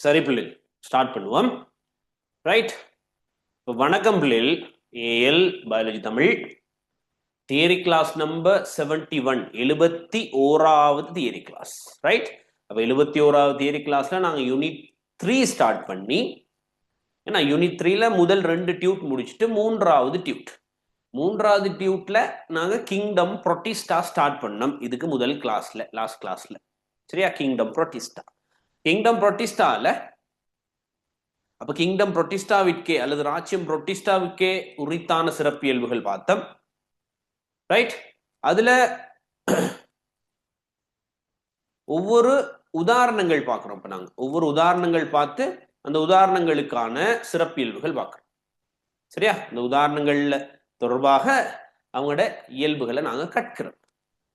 சரி பிள்ளைகள், ஸ்டார்ட் பண்ணுவோம். ரைட். இப்போ வணக்கம் பிள்ளைகள். AL biology Tamil theory class number 71, 71வது தியரி கிளாஸ். ரைட். அப்போ 71வது தியரி கிளாஸ்ல நாங்கள் யூனிட் 3 ஸ்டார்ட் பண்ணி, ஏன்னா யூனிட் 3ல முதல் 2 டியூட் முடிச்சுட்டு மூன்றாவது டியூட்ல நாங்கள் கிங்டம் புரோட்டிஸ்டா ஸ்டார்ட் பண்ணோம். இதுக்கு முதல் கிளாஸ்ல, லாஸ்ட் கிளாஸ்ல. சரியா? கிங்டம் புரோட்டிஸ்டால அப்ப கிங்டம் புரோட்டிஸ்டாவிற்கே அல்லது ராஜ்யம் புரோட்டிஸ்டாவுக்கே உரித்தான சிறப்பியல்புகள் பார்த்தோம். ரைட். அதுல ஒவ்வொரு உதாரணங்கள் பார்க்கிறோம். இப்ப நாங்க ஒவ்வொரு உதாரணங்கள் பார்த்து அந்த உதாரணங்களுக்கான சிறப்பியல்புகள் பார்க்கிறோம். சரியா? இந்த உதாரணங்கள்ல தொடர்பாக அவங்களோட இயல்புகளை நாங்க கற்கிறோம்.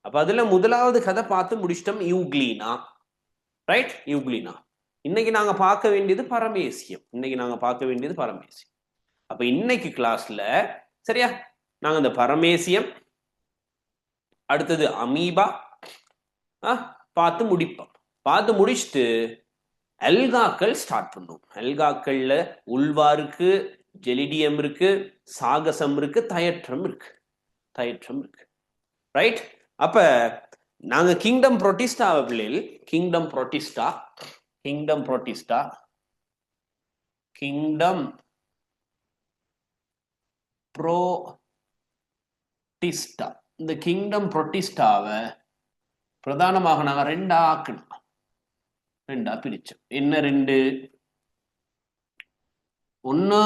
அப்ப அதுல முதலாவது கதை பார்த்து முடிச்சிட்டோம், யூக்ளினா. ரைட். யூக்ளினா. இன்னைக்கு நாங்க பார்க்க வேண்டியது பரமேசியம். அப்ப இன்னைக்கு கிளாஸ்ல, சரியா, நாங்க இந்த பரமேசியம், அடுத்தது அமீபா பார்த்து முடிப்போம். பார்த்து முடிச்சுட்டு அல்காக்கள் ஸ்டார்ட் பண்ணுவோம். அல்காக்கள்ல உல்வா இருக்கு, ஜெலிடியம் இருக்கு, சாகசம் இருக்கு, தயற்றம் இருக்கு. ரைட். அப்ப நாங்க கிங்டம் புரோட்டிஸ்டா பிள்ளைகள், கிங்டம் புரோட்டிஸ்டா இந்த கிங்டம் புரோட்டிஸ்டாவை பிரதானமாக நாங்க ரெண்டா பிரிச்சோம். என்ன ரெண்டு? ஒன்னு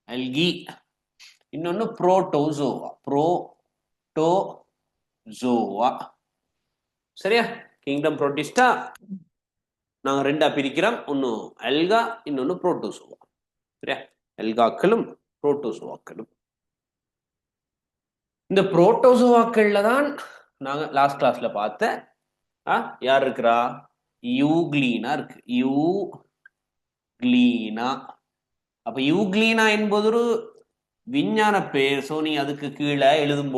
அல்கி, இன்னொன்னு புரோட்டோசோவா. சரியா? கிங்டம் புரோட்டிஸ்டா நாங்க ரெண்டா பிரிக்கிறோம். ஒன்னு அல்கா, இன்னொன்னு புரோட்டோசோவா. சரியா? அல்காக்களும் புரோட்டோசோவாக்களும். இந்த புரோட்டோசோவாக்கள்ல தான் நாங்க லாஸ்ட் கிளாஸ்ல பார்த்த யார் இருக்கிறா? யூக்ளினா இருக்கு. யூக்ளினா. அப்ப யூக்ளினா என்பது ஒரு விஞ்ஞான பெயர். சோ நீ அதுக்கு கீழே எழுதும்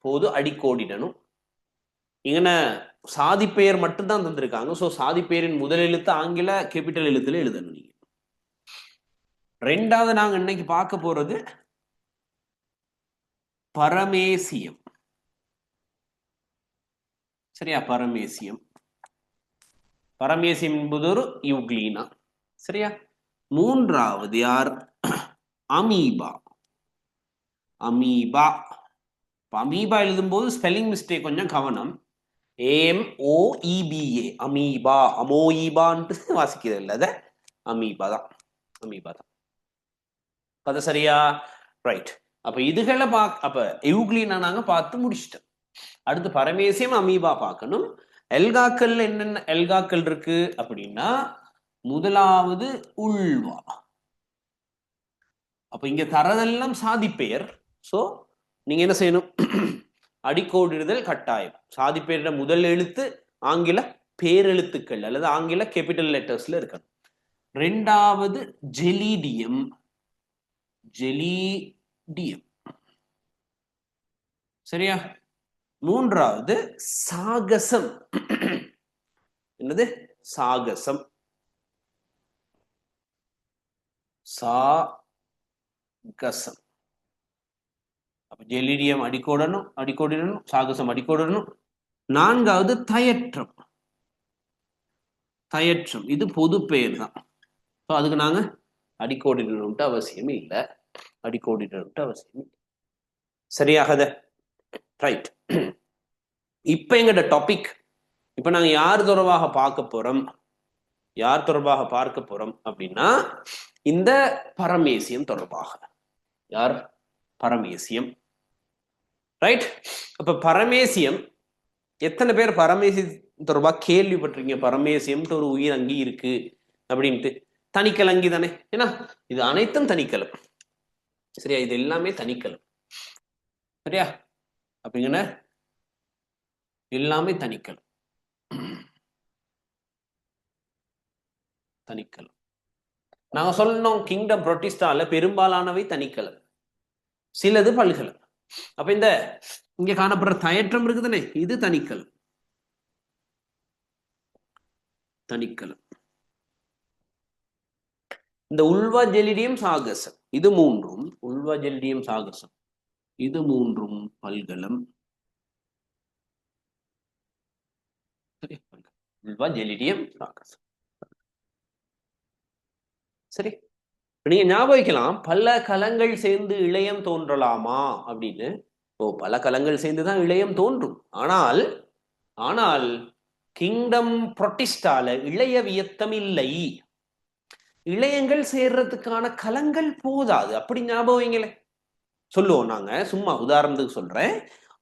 போது அடிக்கோடிடணும். இங்கன சாதி பெயர் மட்டும்தான் தந்திருக்காங்க. சோ சாதி பெயரின் முதல் எழுத்து ஆங்கில கேபிட்டல் எழுத்துல எழுதணும் நீங்க. ரெண்டாவது நாங்க இன்னைக்கு பார்க்க போறது பரமேசியம். சரியா? பரமேசியம் என்பது ஒரு யூக்ளினா. சரியா? மூன்றாவது யார்? அமீபா. அமீபா எழுதும்போது ஸ்பெல்லிங் மிஸ்டேக் கொஞ்சம் கவனம். AMOEBA, amoeba. அமோயிபான்ட்டு வாசிக்கிறது இல்லை, அத அமீபா தான். அது சரியா? ரைட். அப்ப இதுகளை அப்ப யூக்ளினா நாங்க பார்த்து முடிச்சிட்டோம். அடுத்து பரமேசியம், அமீபா பார்க்கணும். எல்காக்கள் என்னென்ன எல்காக்கள் இருக்கு அப்படின்னா, முதலாவது உல்வா. அப்ப இங்க தரதெல்லாம் சாதி பெயர். சோ நீங்க என்ன செய்யணும்? அடிக்கோடிடுதல் கட்டாயம். சாதி பெயரோட முதல் எழுத்து ஆங்கில பேரெழுத்துக்கள் அல்லது ஆங்கில கேபிட்டல் லெட்டர்ஸ்ல இருக்கணும். ரெண்டாவது ஜெலிடியம். சரியா? மூன்றாவது சாகசம். என்னது? சாகசம். அப்ப ஜெலிடியம் அடிக்கோடிடணும், சாகசம் அடிக்கோடிடணும். நான்காவது தயற்றம். இது பொது பெயர் தான். அதுக்கு நாங்க அடிக்கோடிடணும்ட்டு அவசியம் இல்லை. சரியாகத? ரைட். இப்ப எங்கட டாபிக், இப்ப நாங்க யார் தொடர்பாக பார்க்க போறோம் அப்படின்னா, இந்த பரமேசியம் தொடர்பாக. யார்? பரமேசியம். ரைட். அப்ப பரமேசியம், எத்தனை பேர் பரமேசியம் தொடர்பாக கேள்விப்பட்டிருக்கீங்க? பரமேசியம் ஒரு உயிர் அங்கி இருக்கு அப்படின்ட்டு. தனிக்கல் அங்கி தானே? ஏன்னா இது அனைத்தும் தனிக்கலம். சரியா? இது எல்லாமே தனிக்கலம். சரியா? அப்படிங்கிற எல்லாமே தனிக்கலம். நாங்க சொல்லணும், கிங்டம் புரோட்டிஸ்டால பெரும்பாலானவை தனிக்கலம், சிலது பல்கலம். அப்ப இந்த இங்க காணப்படுற தயற்றம் இருக்குதுனே, இது தனிக்கலம். தனிக்கலம். இந்த உல்வா ஜெலிடியம் சாகசம் இது மூன்றும், உல்வா ஜெலிடியம் சாகசம் இது மூன்றும் பல்கலம். உல்வா ஜெலிடியம் சாகசம். சரி, நீங்க ஞாபகம் வைக்கலாம், பல கலங்கள் சேர்ந்து இளையம் தோன்றலாமா அப்படின்னு. பல கலங்கள் சேர்ந்துதான் இளையம் தோன்றும். ஆனால் கிங்டம் புரோட்டிஸ்டால இளைய வியத்தம் இல்லை. இளையங்கள் சேர்றதுக்கான கலங்கள் போதாது. அப்படி ஞாபகம் வைங்களே. சொல்லுவோம் நாங்க, சும்மா உதாரணத்துக்கு சொல்றேன்.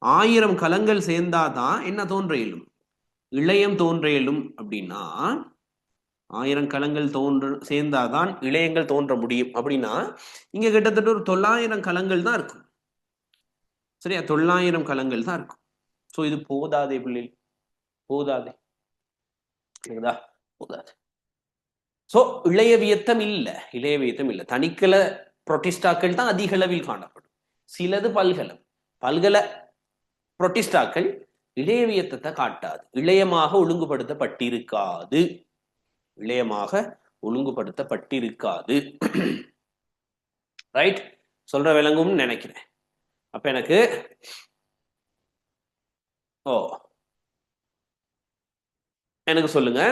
1000 கலங்கள் சேர்ந்தாதான் என்ன தோன்ற இயலும்? இளையம் தோன்ற இயலும். அப்படின்னா 1000 கலங்கள் சேர்ந்தாதான் இளையங்கள் தோன்ற முடியும். அப்படின்னா இங்க கிட்டத்தட்ட ஒரு 900 கலங்கள் தான் இருக்கும். சரியா, 900 கலங்கள் தான் இருக்கும். சோ இது போதாதே பிள்ளைகள், போதாதே, போதாது. சோ இளைய வியத்தம் இல்ல, இளைய வியத்தம் இல்ல. தனிக்கல புரோட்டிஸ்டாக்கள் தான் அதிக அளவில் காணப்படும். சிலது பல்கல புரோட்டிஸ்டாக்கள் இளைய வியத்தத்தை காட்டாது, இளையமாக ஒழுங்குபடுத்தப்பட்டிருக்காது, இளையமாக ஒழுங்குபடுத்தப்பட்டிருக்காது. ரைட், சொல்ற விளங்கும் நினைக்கிறேன். அப்ப எனக்கு எனக்கு சொல்லுங்க,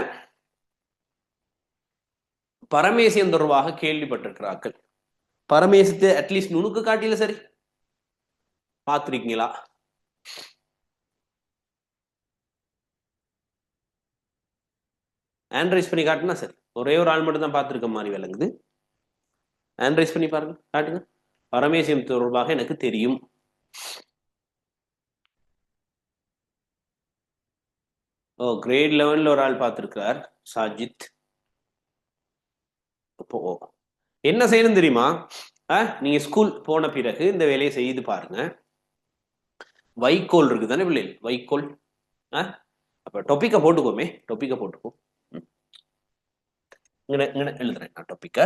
பரமேசியம் தொடர்பாக கேள்விப்பட்டிருக்கிறார்கள். பரமேசியத்தை அட்லீஸ்ட் நுணுக்கு காட்டில சரி பார்த்திருக்கீங்களா? ஆண்ட்ரைஸ் பண்ணி காட்டுனா சரி. ஒரே ஒரு ஆள் மட்டும் தான் பார்த்திருக்க மாதிரி விளங்குது. ஆண்ட்ரைஸ் பண்ணி பாருங்க, காட்டுங்க. பரமேசியம் தொடர்பாக எனக்கு தெரியும். கிரேட் 11ல ஒரு ஆள் பார்த்திருக்கிறார், சாஜித். இப்போ என்ன செய்யணும் தெரியுமா? நீங்க ஸ்கூல் போன பிறகு இந்த வேலையை செய்து பாருங்க. வைக்கோல் இருக்கு தானே பிள்ளைகள், வைக்கோல். அப்ப டொப்பிக்க போட்டுக்கோமே, டொப்பிக்க போட்டுக்கோ. எழுதுறேன் நான் டொப்பிக்க.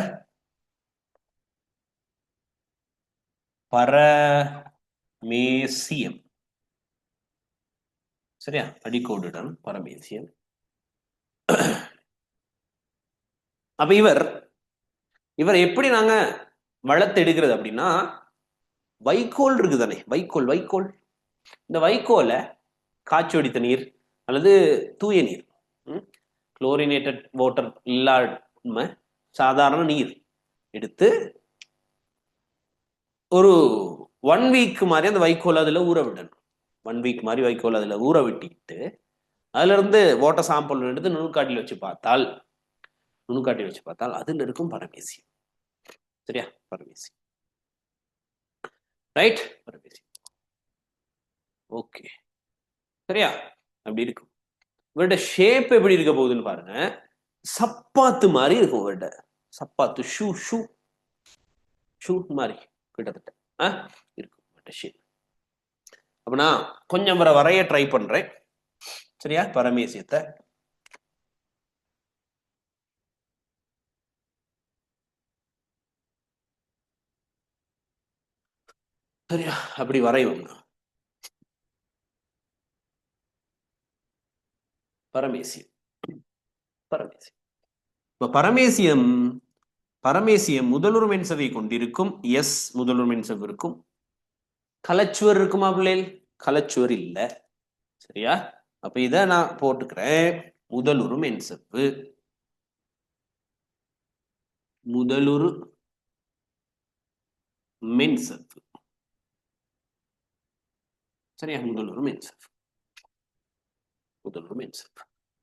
பரமேசியம், சரியா, அடிக்கோடுடன் பரமேசியம். அப்ப இவர் எப்படி நாங்க வளர்த்து எடுக்கிறது அப்படின்னா, வைக்கோல் இருக்குதானே, வைக்கோல். இந்த வைக்கோலை காய்ச்சி வடித்த நீர் அல்லது தூய நீர், குளோரினேட்டட் வாட்டர் இல்லாம சாதாரண நீர் எடுத்து ஒரு 1 வீக் மாதிரி அந்த வைக்கோல் அதுல ஊற விடணும். 1 வீக் மாதிரி வைக்கோல் அதுல ஊற விட்டிட்டு அதுல இருந்து வாட்டர் சாம்பிள் எடுத்து நுணுக்காட்டில் வச்சு பார்த்தால் அதுல இருக்கும் பரமேசியம். சரியா, பரமேசியம். Right, paramecium. ஓகே, சரியா, அப்படி இருக்கும். இவருடைய ஷேப் எப்படி இருக்க போகுதுன்னு பாருங்க. சப்பாத்து மாதிரி இருக்கும். இவருட சப்பாத்து, ஷூ மாதிரி கிட்டத்தட்ட இருக்கும் இவருடைய ஷேப். அப்ப நான் கொஞ்சம் வரைய ட்ரை பண்றேன். சரியா, பரமேசியத்தை. சரியா, அப்படி வரைவோம். பரமேசியம் முதலுறு மென்சவை கொண்டிருக்கும். எஸ், முதலுறு மென்சவ் இருக்கும். கலச்சுவர் இருக்குமா பிள்ளைகள்? கலச்சுவர் இல்ல. சரியா, அப்ப இத நான் போட்டுக்கிறேன். முதலுறு மென்சவ்வு, முதலுறு மென்சவ்வு. சரியா, முதலுறு மென்சவ்.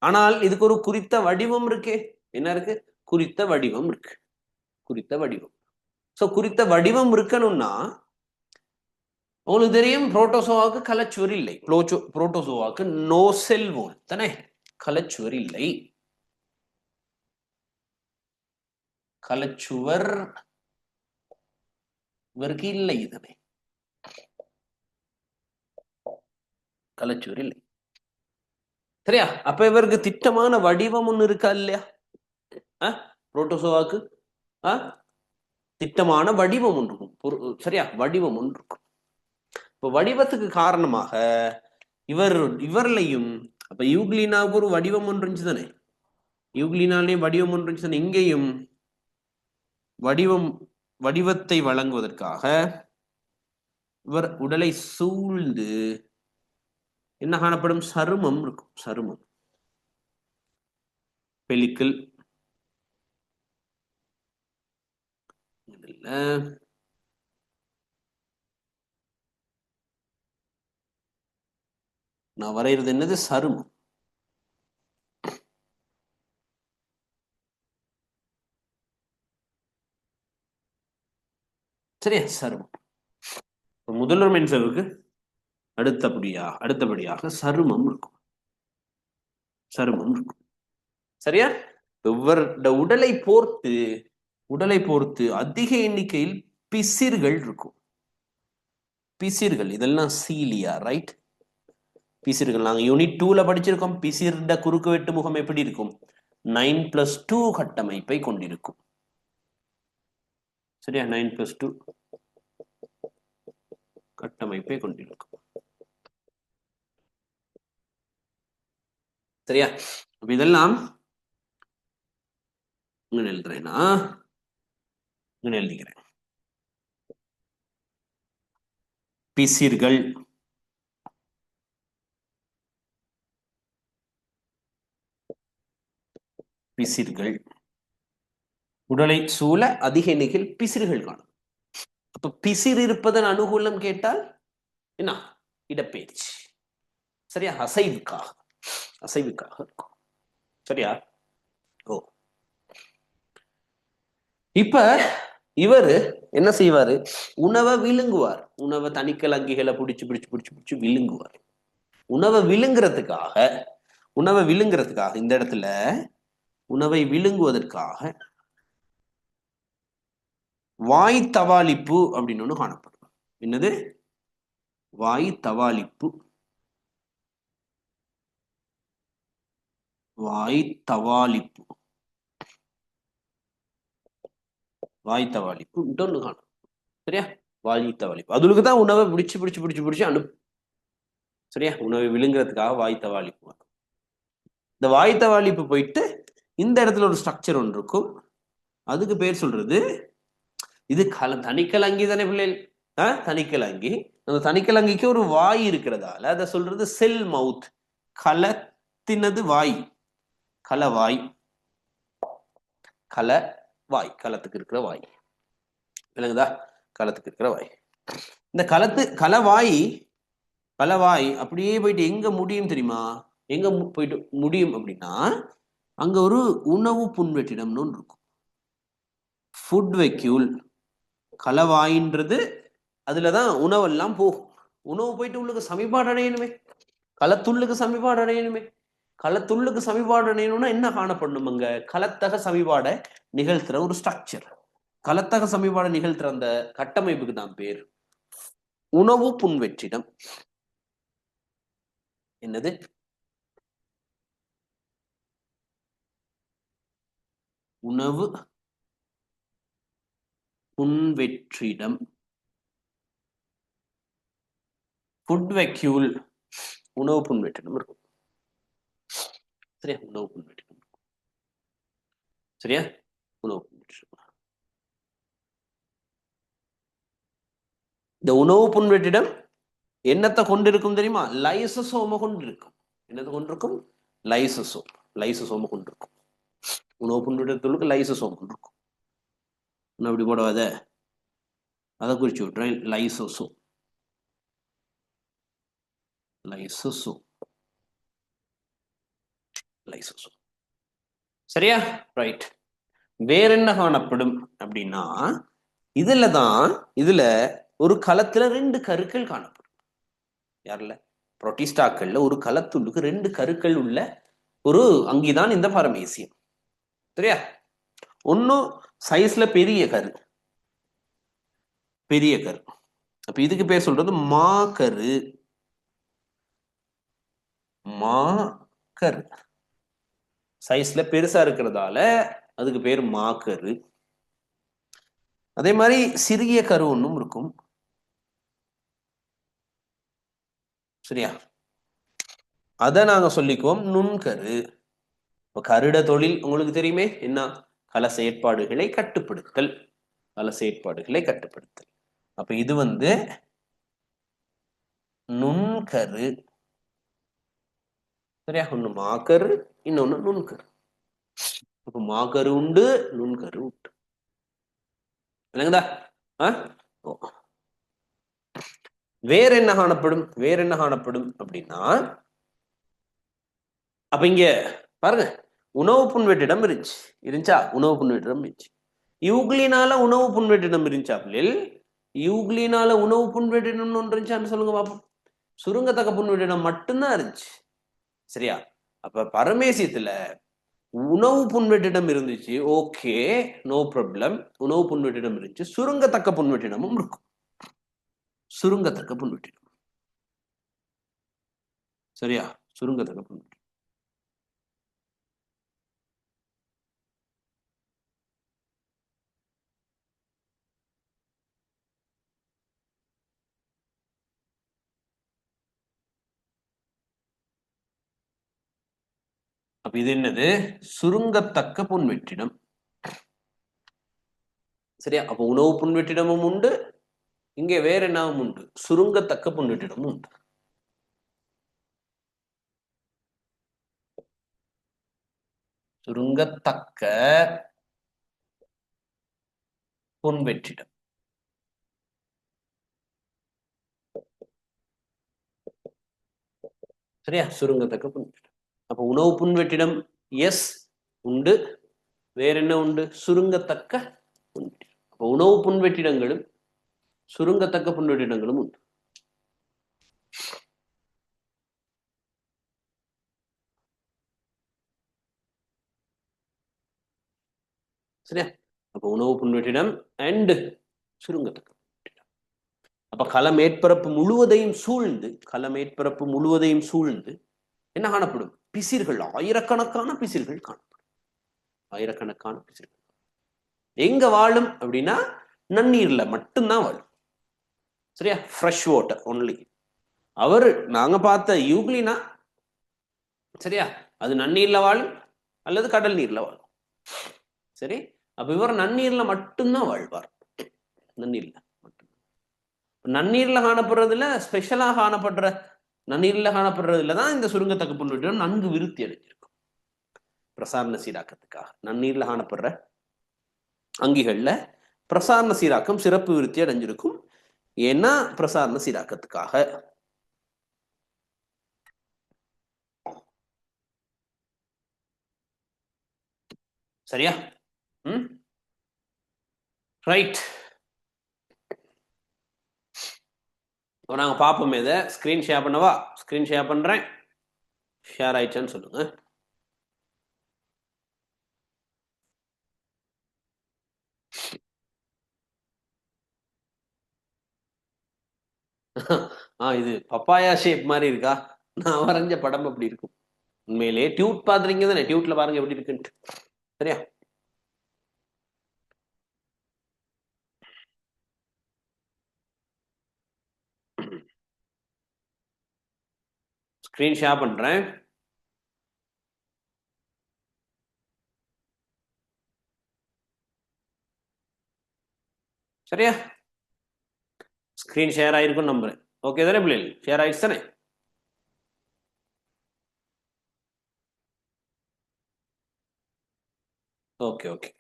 ஆனால் இதுக்கு ஒரு குறித்த வடிவம் இருக்கு. என்ன இருக்கு? குறித்த வடிவம் இருக்கு. குறித்த வடிவம். சோ குறித்த வடிவம் இருக்கணும்னா உங்களுக்கு தெரியும், புரோட்டோசோவாக்கு கலச்சுவர் இல்லை. புரோட்டோசோவாக்கு நோ செல் வோல் தானே, கலச்சுவர் இல்லை. கலச்சுவர் இவருக்கு இல்லை. இதனை கலச்சுவர் இல்லை. சரியா, அப்ப இவருக்கு திட்டமான வடிவம் ஒண்ணு இருக்கா இல்லையா? புரோட்டோசோவாக்கு திட்டமான வடிவம் ஒன்று இருக்கும். சரியா, வடிவம் ஒன்று இருக்கும். இப்ப வடிவத்துக்கு காரணமாக இவர்லையும் அப்ப யூக்ளினாவுக்கு ஒரு வடிவம் ஒன்று இருந்துச்சு தானே. யூக்ளினாலே வடிவம் ஒன்று இங்கேயும் வடிவத்தை வழங்குவதற்காக இவர் உடலை சூழ்ந்து என்ன காணப்படும்? சருமம் இருக்கும். சருமம், பெலிக்கல். நான் வரைகிறது என்னது? சருமம். சரியா? சருமம். முதல்வர் மென்சவுக்கு அடுத்தபடியாக சருமம் இருக்கும். சருமம் இருக்கும். சரியா? இவருடைய உடலை பொறுத்து அதிக எண்ணிக்கையில் பிசிர்கள் இருக்கும். பிசிர்கள் இதெல்லாம் சீலியா, ரைட்? பிசிர்கள் நாங்க யூனிட் 2ல படிச்சிருக்கோம். பிசிர்ட குறுக்கு வெட்டு முகம் எப்படி இருக்கும்? 9+2 கட்டமைப்பை கொண்டிருக்கும். சரியா? 9+2 கட்டமைப்பை கொண்டிருக்கும். சரியா? இதெல்லாம் எழுதுறேன்னா எழுதிக்கிறேன். பிசிர்கள் உடலை சூழ அதிக எண்ணிக்கையில் பிசிறுகள் காணும். அப்ப பிசிறு இருப்பதன் அனுகூலம் கேட்டால் என்ன? இடப்பெயர்ச்சி. சரியா? அசைவுக்காக இருக்கும். சரியா? ஓ, இப்ப இவர் என்ன செய்வாரு? உணவை விழுங்குவார். உணவை தனிக்கலங்கிகளை பிடிச்சு விழுங்குவார். உணவை விழுங்குறதுக்காக இந்த இடத்துல உணவை விழுங்குவதற்காக வாய் தவாலிப்பு அப்படின்னு ஒண்ணு காணப்படும். என்னது? வாய் தவாலிப்பு. வாய் தவாலிப்பு ஒன்று காணும். சரியா? வாய் தவாலிப்பு அதுக்கு தான் உணவை பிடிச்சு அனுப்பு. சரியா? உணவை விழுங்குறதுக்காக வாய் தவாலிப்பு. இந்த வாய் தவாலிப்பு போயிட்டு இந்த இடத்துல ஒரு ஸ்ட்ரக்சர் ஒன்று இருக்கும். அதுக்கு பேர் சொல்றது, இது தனிக்கலங்கி தானே பிள்ளைகள்? தனிக்கலங்கி. அந்த தனிக்கலங்கிக்கு ஒரு வாய் இருக்கிறதால அதை சொல்றது செல் மவுத். களத்தினது வாய். களவாய். களத்துக்கு இருக்கிற வாய். விளங்குதா? களத்துக்கு இருக்கிற வாய். இந்த களவாய் அப்படியே போயிட்டு எங்க முடியும் தெரியுமா? எங்க போயிட்டு முடியும் அப்படின்னா, அங்க ஒரு உணவு புன்வெற்றிடம்னு ஒன்று இருக்கும். ஃபுட் வெக்யூல். களவாயின்றது அதுலதான் உணவெல்லாம் போகும். உணவு போயிட்டு உள்ளுக்கு சமிபாடு அடையணுமே. களத்துள்ளுக்கு சமிபாடு அடையணுமே. களத்துள்ளுக்கு சமிபாடு அடையணும்னா என்ன காணப்படணும்? அங்க களத்தக சமிபாடை நிகழ்த்துற ஒரு ஸ்ட்ரக்சர். களத்தக சமிபாடை நிகழ்த்துற அந்த கட்டமைப்புக்கு தான் பேர் உணவு புன்வெற்றிடம். என்னது? உணவு புன்வெற்றிடம். ஃபுட் வெக்யூல். உணவு புன்வெற்றிடம் இருக்கும். சரியா? உணவு புன்வெற்றிடம். சரியா? உணவு புன்வெற்றிடம். இந்த உணவு புன்வெற்றிடம் என்னத்தை கொண்டிருக்கும் தெரியுமா? லைசோசோம கொண்டிருக்கும். என்னது கொண்டிருக்கும்? லைசோசோம கொண்டிருக்கும். உணவு புன்வெற்றிடத்துக்கு லைசோசோம் கொண்டிருக்கும். அப்படி போடாத, அதை குறிச்சு விட்டுறேன். லைசோசோம். சரியா? ரைட். வேற என்ன காணப்படும் அப்படின்னா, இதுல ஒரு களத்துல 2 கருக்கள் காணப்படும். யாருல? புரோட்டிஸ்டாக்கள்ல ஒரு களத்துள்ளுக்கு 2 கருக்கள் உள்ள ஒரு அங்கிதான் இந்த பாரமேசியம். சரியா? ஒன்னும் சைஸ்ல பெரிய கரு. அப்ப இதுக்கு பேர் சொல்றது மாக்கரு. சைஸ்ல பெருசா இருக்கிறதால அதுக்கு பேர் மாக்கரு. அதே மாதிரி சிறிய கரு ஒன்றும் இருக்கும். சரியா? அதை நாங்க சொல்லிக்குவோம் நுண்கரு. கருட தொழில் உங்களுக்கு தெரியுமே என்ன? கல செயற்பாடுகளை கட்டுப்படுத்தல். கல செயற்பாடுகளை கட்டுப்படுத்தல். அப்ப இது நுண்கரு. சரியா? ஒண்ணு மாக்கரு, இன்னொன்னு நுண்கரு. அப்ப மாக்கரு உண்டு, நுண்கரு உண்டு. இல்லைங்கதா? வேற என்ன காணப்படும்? வேற என்ன காணப்படும் அப்படின்னா, அப்ப இங்க பாருங்க, உணவு புன்வெற்றிடம் இருந்துச்சா? உணவு புன்வெற்றிடம் இருந்துச்சு. யூக்ளினால உணவு புன்வெற்றிடம் இருந்துச்சாப்பில் யூக்ளினால உணவு புன்வெற்றிடம் ஒன்று இருந்துச்சான்னு சொல்லுங்க பாப்போம். சுருங்கத்தக்க புன்வெற்றிடம் மட்டும்தான் இருந்துச்சு. சரியா? அப்ப பரமேசியத்துல உணவு புன்வெற்றிடம் இருந்துச்சு. Okay, no problem. உணவு புன்வெற்றிடம் இருந்துச்சு. சுருங்கத்தக்க புன்வெற்றிடமும் இருக்கும். சுருங்கத்தக்க புன்வெற்றிடம். சரியா? சுருங்கத்தக்க புன்வெற்றிடம். அப்ப இது என்னது? சுருங்கத்தக்க புன்வெற்றிடம். சரியா? அப்ப உணவு புன்வெற்றிடமும் உண்டு, இங்கே வேற என்னவும் உண்டு, சுருங்கத்தக்க புன்வெற்றிடமும் உண்டு. சுருங்கத்தக்க புன்வெற்றிடம். சரியா? சுருங்கத்தக்க புன்வெற்றிடம். அப்ப உணவு புன்வெற்றிடம் எஸ் உண்டு, வேற என்ன உண்டு? சுருங்கத்தக்க புன்வெற்றிடம். அப்ப உணவு புன்வெற்றிடங்களும் சுருங்கத்தக்க புன்வெற்றிடங்களும் உண்டு. சரியா? அப்ப உணவு புன்வெற்றிடம் அண்ட் சுருங்கத்தக்க. அப்ப களமேற்பரப்பு முழுவதையும் சூழ்ந்து என்ன காணப்படும்? பிசிர்கள், ஆயிரக்கணக்கான பிசிர்கள் காணப்படும். ஆயிரக்கணக்கான பிசிர்கள் எங்க வாழும் அப்படின்னா நன்னீர்ல மட்டும்தான் வாழும். சரியா? Fresh water only. நாங்க பார்த்த யூக்ளினா, சரியா, அது நன்னீர்ல வாழும் அல்லது கடல் நீர்ல வாழும். சரி, அப்ப இவர் நன்னீர்ல மட்டும்தான் வாழ்வார். நன்னீர்ல மட்டும். நன்னீர்ல காணப்படுறதுல ஸ்பெஷலா காணப்படுற நன்னீர்ல காணப்படுறதுல தான் இந்த சுருங்கத்தக்க புன்வெற்றிடம் நன்கு விருத்தி அடைஞ்சிருக்கும். பிரசாரண சீராக்கத்துக்காக நன்னீர்ல காணப்படுற அங்கிகள்ல பிரசாரண சீராக்கம் சிறப்பு விருத்தி அடைஞ்சிருக்கும். ஏன்னா பிரசாரண சீராக்கத்துக்காக. சரியா? ரைட். நாங்க பார்ப்போம். இதை ஸ்கிரீன் ஷேர் பண்ணவா? ஸ்கிரீன் ஷேர் பண்றேன். ஷேர் ஆயிடுச்சான்னு சொல்லுங்க. இது பப்பாயா ஷேப் மாதிரி இருக்கா? நான் வரைஞ்ச படம் அப்படி இருக்கும். உண்மையிலே டியூட் பாத்துறீங்க தானே? டியூட்ல பாருங்க எப்படி இருக்குன்ட்டு. சரியா? ஸ்கிரீன் ஷேர் பண்றேன். சரியா? ஸ்கிரீன் ஷேர் ஆயிருக்கும் நம்புறேன். ஓகே தானே பிள்ளைகள்? ஷேர் ஆயிடுச்சு தானே? Okay okay.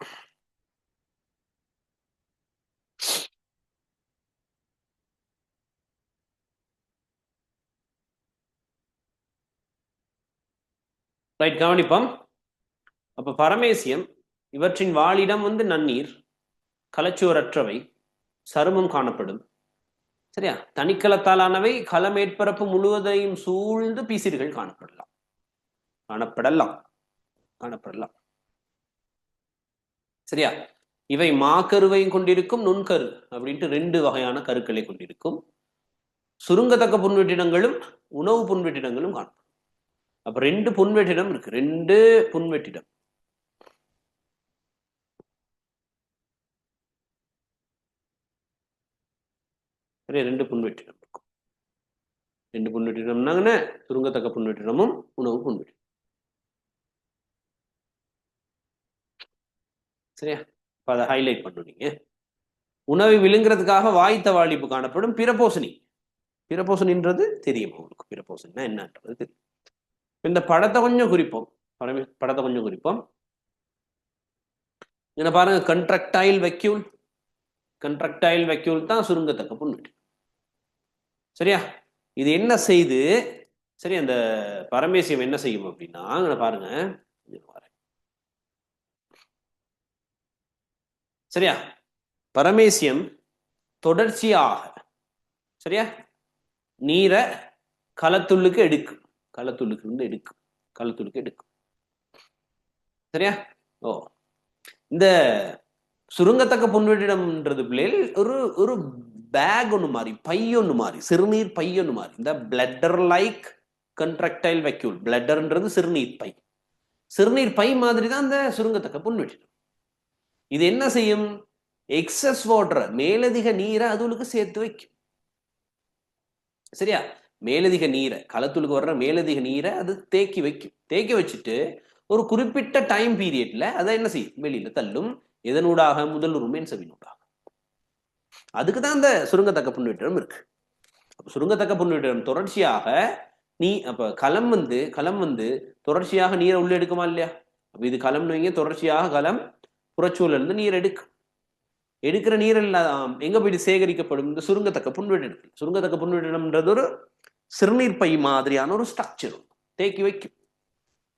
ரைட், கவனிப்போம். அப்ப பரமேசியம் இவற்றின் வாழிடம் நன்னீர், கலச்சுவரற்றவை, சருமம் காணப்படும். சரியா? தனிக்கலத்தாலானவை, களமேற்பரப்பு முழுவதையும் சூழ்ந்து பிசிறுகள் காணப்படலாம். சரியா? இவை மாக்கருவையும் கொண்டிருக்கும், நுண்கரு அப்படின்ட்டு 2 வகையான கருக்களை கொண்டிருக்கும். சுருங்கத்தக்க புன்வெற்றிடங்களும் உணவு புன்வெற்றிடங்களும் காணப்படும். அப்ப 2 புன்வெற்றிடம் இருக்கு. 2 புன்வெற்றிடம். சரி, 2 புன்வெற்றிடம் இருக்கும். 2 புன்வெற்றிடம்னாங்கன்னு சுருங்கத்தக்க புன்வெற்றிடமும் உணவு புன்வெற்றிடம். சரியா? இப்போ அதை ஹைலைட் பண்ணுவீங்க. உணவை விழுங்குறதுக்காக வாய் தவாளிப்பு காணப்படும் பிறபோசனி. பிறபோசனின்றது தெரியும் உங்களுக்கு, பிறபோசனினா என்னன்றது தெரியும். இந்த படத்தை கொஞ்சம் குறிப்போம், படத்தை கொஞ்சம் குறிப்போம். என்ன பாருங்க, கண்ட்ரக்டைல் வெக்யூல். கண்ட்ரக்டைல் வெக்யூல் தான் சுருங்கத்தக்க புன்வெட்டு. சரியா? இது என்ன செய்து, சரி, அந்த பரமேசியம் என்ன செய்யும் அப்படின்னா, பாருங்க, சரியா, பரமேசியம் தொடர்ச்சியாக, சரியா, நீரை களத்துள்ளுக்கு எடுக்கும், களத்துள்ளுக்கு இருந்து எடுக்கும், களத்துள்ளுக்கு எடுக்கும். சரியா? ஓ, இந்த சுருங்கத்தக்க புன்வெட்டிடம்ன்றது பிள்ளைகள் ஒரு ஒரு பேக் ஒன்று மாதிரி, பை ஒன்று மாதிரி, சிறுநீர் பை ஒன்று மாதிரி. இந்த பிளட்டர் லைக் கண்ட்ரக்டைல் வெக்யூல். பிளட்டர்ன்றது சிறுநீர் பை, சிறுநீர் பை மாதிரி தான் இந்த சுருங்கத்தக்க புன்வெட்டிடம். இது என்ன செய்யும்? எக்ஸஸ் வாட்டர், மேலதிக நீரை அதுகளுக்கு சேர்த்து வைக்கும். சரியா? மேலதிக நீரை, களத்துளுக்கு வர்ற மேலதிக நீரை அது தேக்கி வைக்கும். தேக்கி வச்சுட்டு ஒரு குறிப்பிட்ட டைம் பீரியட்ல அதை என்ன செய்யும்? வெளியில தள்ளும். எதனூடாக? முதல் மெயின் செவினூடாக. அதுக்கு தான் அந்த சுருங்கத்தக்க புன்வெட்டிடம் இருக்கு. சுருங்கத்தக்க புன்வெட்டிடம் தொடர்ச்சியாக அப்ப களம் வந்து தொடர்ச்சியாக நீரை உள்ள எடுக்குமா இல்லையா? அப்ப இது களம்னு வைங்க, தொடர்ச்சியாக களம் புறச்சூழல் இருந்து நீர் எடுக்கிற நீரெல்லாம் எங்க போயிட்டு சேகரிக்கப்படும்? இந்த சுருங்கத்தக்க புன்வெட்டிடம். சுருங்கத்தக்க புன்வெட்டிடம்ன்றது ஒரு சிறுநீர் பை மாதிரியான ஒரு ஸ்ட்ரக்சர் தேக்கி வைக்கும்.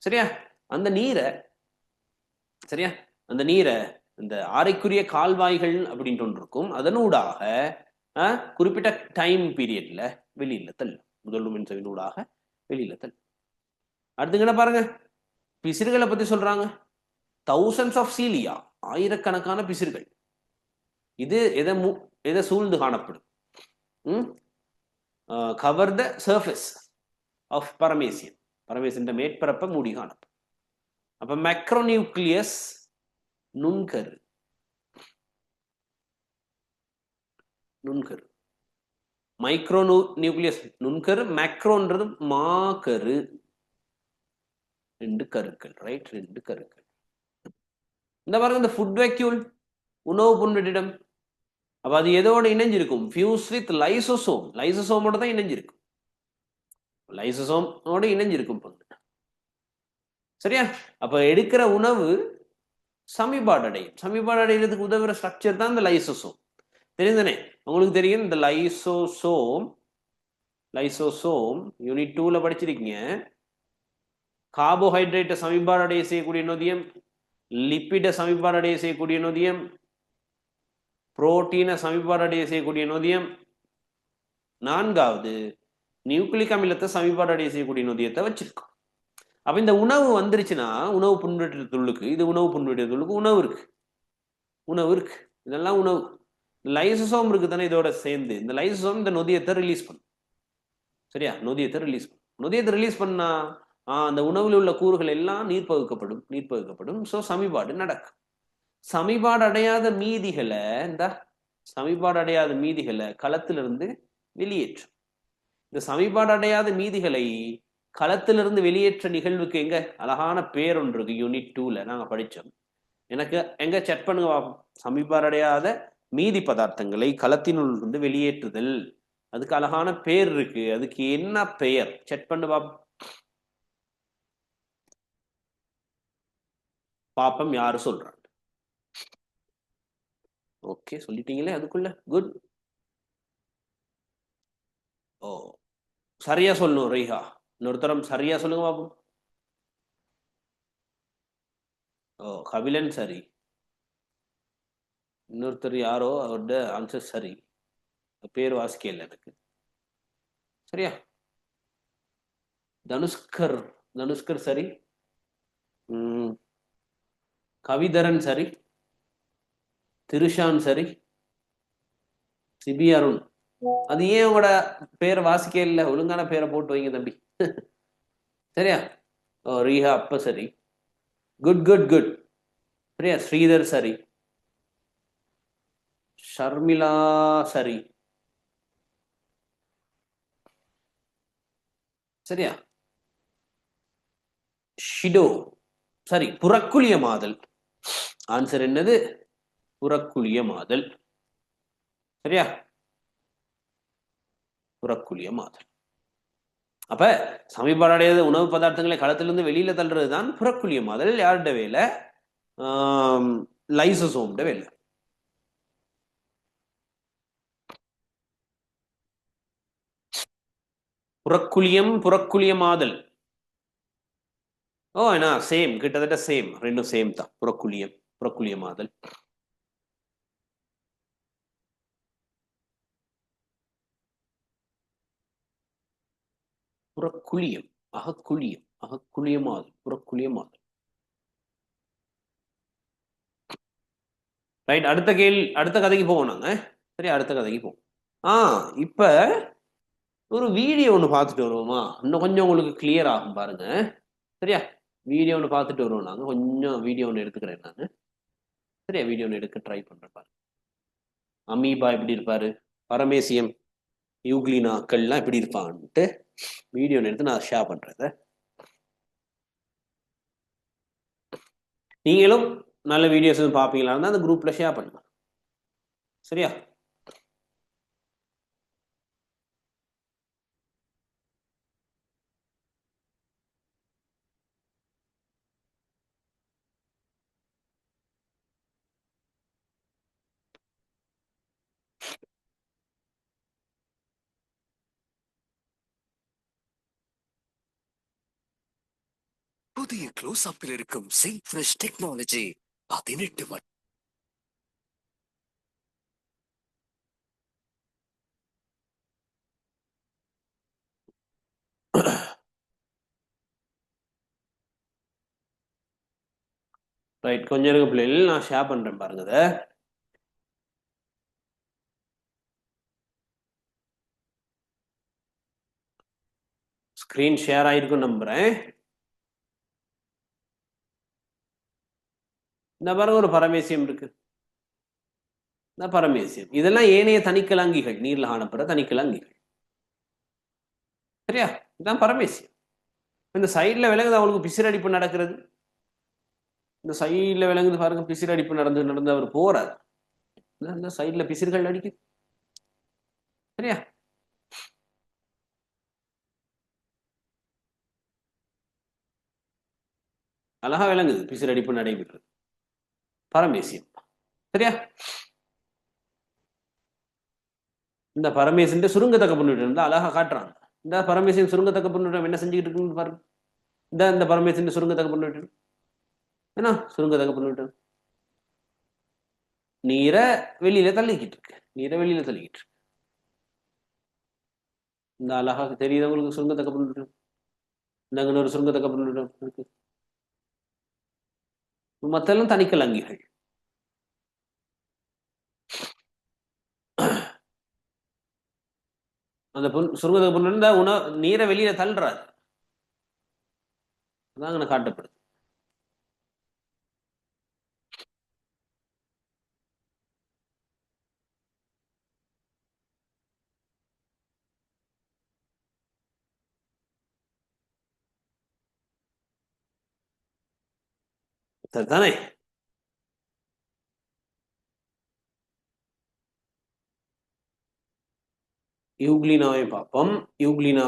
சரியா? அந்த நீரை, சரியா, அந்த நீரை இந்த ஆரைக்குரிய கால்வாய்கள் அப்படின்ட்டு ஒன்று இருக்கும், அதனூடாக குறிப்பிட்ட டைம் பீரியட்ல வெளியில தள்ளும். முதல் மின்சவினூடாக வெளியில தள்ளும். அடுத்துங்க பாருங்க, பிசிறுகளை பத்தி சொல்றாங்க. தௌசண்ட்ஸ் ஆஃப் சீலியா, ஆயிரக்கணக்கான பிசிறுகள். இது எதை சூழ்ந்து காணப்படும்? Cover the surface of paramecium. Paramecium மேற்பரப்பை மூடி காணப்படும். அப்ப மேக்ரோநியூக்ளியஸ், நுண்கரு. நுண்கரு, மைக்ரோ நியூக்ளியஸ் நுண்கரு, மேக்ரோன்றது மாக்கரு. ரெண்டு கருக்கள், ரைட்? ரெண்டு கருக்கள். இந்த பாருங்க, இந்த ஃபுட் வெக்யூல், உணவு புன்வெட்டிடம். அப்ப அது எதோட இணைஞ்சிருக்கும்? Fuse with lysosome. லைசோசோமோட தான் இணைஞ்சிருக்கும். லைசோசோமோட இணைஞ்சிருக்கும். சரியா? அப்ப எடுக்கிற உணவு சமிபாடு அடையும். சமிபாடு அடைகிறதுக்கு உதவுற ஸ்ட்ரக்சர் தான் இந்த லைசோசோம். தெரியுதானே? உங்களுக்கு தெரியும், இந்த லைசோசோம் யூனிட் 2ல படிச்சிருக்கீங்க. கார்போஹைட்ரேட்டை சமிபாடு அடைய செய்யக்கூடிய நொதியம், லிப்பிடை சமிபாடு அடைய செய்யக்கூடிய நொதியம், புரோட்டீனை சமிபாடு அடைய செய்யக்கூடிய நொதியம், நான்காவது நியூக்ளிக் அமிலத்தை சமிபாடு அடைய செய்யக்கூடிய நொதியத்தை வச்சிருக்கோம். அப்ப இந்த உணவு வந்துருச்சுன்னா, உணவு புன்வெட்டிடத்துள்ளுக்கு, இது உணவு புன்வெட்டிடத்துள்ளுக்கு உணவு இருக்கு. இதெல்லாம் உணவு. லைசோசோம் இருக்கு தானே இதோட சேர்ந்து. இந்த லைசோசோம் இந்த நொதியத்தை ரிலீஸ் பண்ணும். சரியா? நொதியத்தை ரிலீஸ் பண்ணா அந்த உணவில் உள்ள கூறுகள் எல்லாம் நீர்ப்பகுக்கப்படும். ஸோ சமிபாடு நடக்கும். சமிபாடு அடையாத மீதிகளை களத்திலிருந்து வெளியேற்றும். இந்த சமிபாடு அடையாத மீதிகளை களத்திலிருந்து வெளியேற்ற நிகழ்வுக்கு எங்க அழகான பேர் ஒன்று இருக்கு. யூனிட் 2ல நாங்க படிச்சோம். எனக்கு எங்க செக் பண்ணுங்க பார்ப்போம். சமிபாடு அடையாத மீதி பதார்த்தங்களை களத்தினுள் இருந்து வெளியேற்றுதல், அதுக்கு அழகான பேர் இருக்கு. அதுக்கு என்ன பெயர்? செக் பண்ணு பாப்பம் யாரு சொல்றாங்க? ஓகே, சொல்லிட்டீங்களே அதுக்குள்ள. குட். ஓ, சரியா சொல்லணும் ரீஹா. இன்னொருத்தரம் சரியா சொல்லுங்க பாப்போம். ஓ, கபிலன் சரி. இன்னொருத்தர் யாரோ, அவரோட ஆன்சர் சரி. பேர் வாசிக்கல எனக்கு. சரியா? தனுஷ்கர் சரி. கவிதரன் சரி. திருஷான் சரி. சிபி அருண். அது ஏன் உங்களோட பேரை வாசிக்க இல்லை? ஒழுங்கான பேரை போட்டு வைங்க தம்பி. சரியா? ஓ, ரீஹா அப்ப சரி. குட். சரியா? ஸ்ரீதர் சரி. ஷர்மிளா சரி. சரியா? ஷிடோ சரி. புறக்குழிய மாதல், ஆன்சர் என்னது? புறக்குழியமாதல். சரியா? புறக்குழியமாதல். அப்ப சமீபடைய உணவு பதார்த்தங்களை களத்திலிருந்து வெளியில தள்ளுறதுதான் புறக்குழியமாதல். யாருடைய வேலை? லைசோசோம்ட வேலை. புறக்குழியமாதல். ஓ என்ன சேம், கிட்டத்தட்ட சேம், ரெண்டும் சேம் தான். புறக்குழியமாதல். புறக்குழியம், அகக்குழியமாதல், புறக்குழியமாதல். ரைட், அடுத்த கதைக்கு போவோம் நாங்க. சரி, அடுத்த கதைக்கு போவோம். இப்ப ஒரு வீடியோ ஒன்று பார்த்துட்டு வருவோமா? இன்னும் கொஞ்சம் உங்களுக்கு கிளியர் ஆகும் பாருங்க. சரியா? வீடியோ ஒன்று பார்த்துட்டு வருவோம் நாங்க. கொஞ்சம் வீடியோ ஒன்று எடுத்துக்கிறேன் நான். சரியா? வீடியோ ஒன்று எடுக்க ட்ரை பண்றேன் பாருங்க. அமீபா எப்படி இருப்பாரு, பரமேசியம், யூக்ளினாக்கள்லாம் எப்படி இருப்பான்ட்டு வீடியோ எடுத்து நான் ஷேர் பண்றேன். நீங்களும் நல்ல வீடியோஸ் எதுவும் பார்ப்பீங்களா இருந்தால் அந்த குரூப்ல ஷேர் பண்ணுங்க. சரியா? புதிய க்ளோஸ் அப்பில் இருக்கும் செய் ஃப்ரெஷ் டெக்னாலஜி 18 வாட். ரைட், கொஞ்சம் இருக்க பிள்ளைகள் நான் ஷேர் பண்றேன் பாருங்க. அதை ஸ்கிரீன் ஷேர் ஆயிருக்கும் நம்புறேன். இந்த பாருங்க, ஒரு பரமேசியம் இருக்கு. இந்த பரமேசியம் இதெல்லாம் ஏனைய தனிக்கலங்கிகள், நீர்ல காணப்படுற தனிக்கலங்கிகள். சரியா? இதுதான் பரமேசியம். இந்த சைட்ல விலங்குது அவங்களுக்கு பிசிறடிப்பு நடக்கிறது. இந்த சைட்ல விலங்குது பாருங்க, பிசிறடிப்பு நடந்து அவர் போறாரு. இந்த சைட்ல பிசிறுகள் அடிக்குது. சரியா? அழகா விளங்குது பிசிறடிப்பு நடைபெற்றது. பரமேசியம். சரியா? இந்த பரமேசியன் சுருங்கத்தக்க பண்ணிட்டு இருந்தா அழகா காட்டுறாங்க. இந்த பரமேசியன் சுருங்கத்தக்க பண்ணிட்டு என்ன செஞ்சுக்கிட்டு இருக்குன்னு பாருங்க. இந்த பரமேசியன் சுருங்கத்தக்க பண்ணிட்டு ஏன்னா சுருங்கத்தக்க பண்ணிட்டு நீரை வெளியில தள்ளிக்கிட்டு இருக்கு. இந்த அழகா தெரியுது உங்களுக்கு சுருங்கத்தக்க பண்ணிட்டு. இந்த ஒரு சுருங்கத்தக்க பண்ணிட்டு இருக்கு. மத்தெல்லாம் தனிக்கலங்கிகள். அந்த சுருங்கத்தக்க பண்ணிட்டு நீரை வெளியில தள்ளுறாரு. அதாங்க காட்டப்படுது. சரிதானே? யூக்ளினாவையும் பார்ப்போம். யூக்ளினா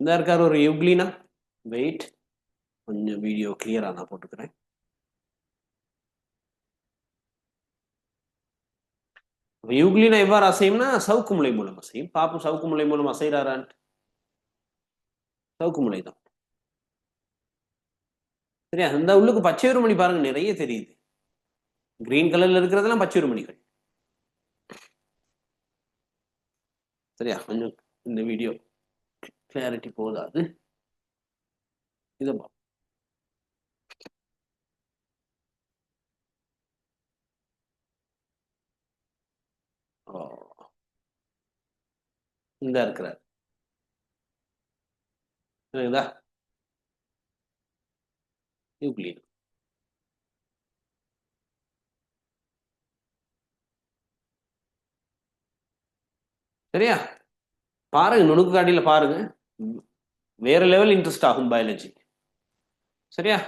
இந்த இருக்காரு ஒரு யூக்ளினா. வெயிட், கொஞ்சம் வீடியோ கிளியரா நான் போட்டுக்கிறேன். யூக்ளினா எவ்வாறு அசையும்னா சவுக்கு முலை மூலம் அசையும். பாப்போம் சவுக்கு முலை மூலம் அசைறாரான்ட்டு. சவுக்கு முலை தான். சரியா? இந்த உள்ளுக்கு பச்சை மணி பாருங்க நிறைய தெரியுது. கிரீன் கலர்ல இருக்கிறதெல்லாம் பச்சை மணிகள். சரியா? கொஞ்சம் இந்த வீடியோ கிளாரிட்டி போதாது. இதை இந்த இருக்கிறார். சரிங்களா? யூக்ளிட். சரியா? பாருங்க, நுணுக்கு காட்டியில பாருங்க, வேற லெவல் இன்ட்ரெஸ்ட் ஆகும் பயாலஜி. சரியா?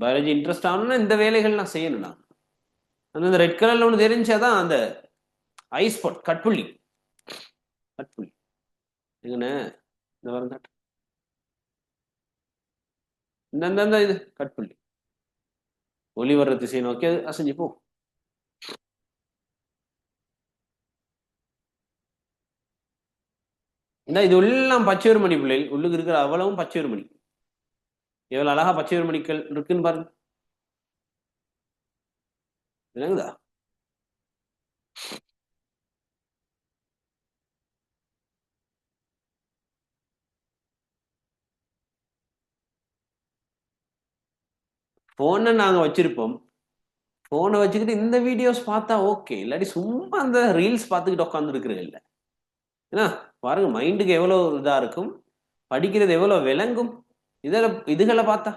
பயாலஜி இன்ட்ரெஸ்ட் ஆகணும்னா இந்த வேலைகள் நான் செய்யணும். நான் அந்த ரெட் கலர்ல ஒன்று தெரிஞ்சாதான் அந்த ஐஸ்பாட் கட்புள்ளி. கட்புள்ளி எங்கண்ணே? இந்த வரும் காட்டு. இந்த இது கட்புள்ளி ஒளி வர்ற திசையை நோக்கி அது அசைஞ்சு போ. இந்த இது எல்லாம் பச்சையொரு மணி பிள்ளைகள், உள்ளுக்கு இருக்கிற அவ்வளவும் பச்சையொரு மணி. எவ்வளவு அழகா பச்சையொரு மணிக்கள் இருக்குன்னு பாருங்க. என்னங்குதா? போனை நாங்க வச்சிருப்போம். போனை வச்சுக்கிட்டு இந்த வீடியோஸ் பார்த்தா ஓகே, இல்லாட்டி சும்மா அந்த ரீல்ஸ் பார்த்துக்கிட்டு உட்காந்து இருக்கிறது இல்லை. ஏன்னா பாருங்க, மைண்டுக்கு எவ்வளவு இதா இருக்கும், படிக்கிறது எவ்வளவு விளங்கும். இதுகளை பார்த்தா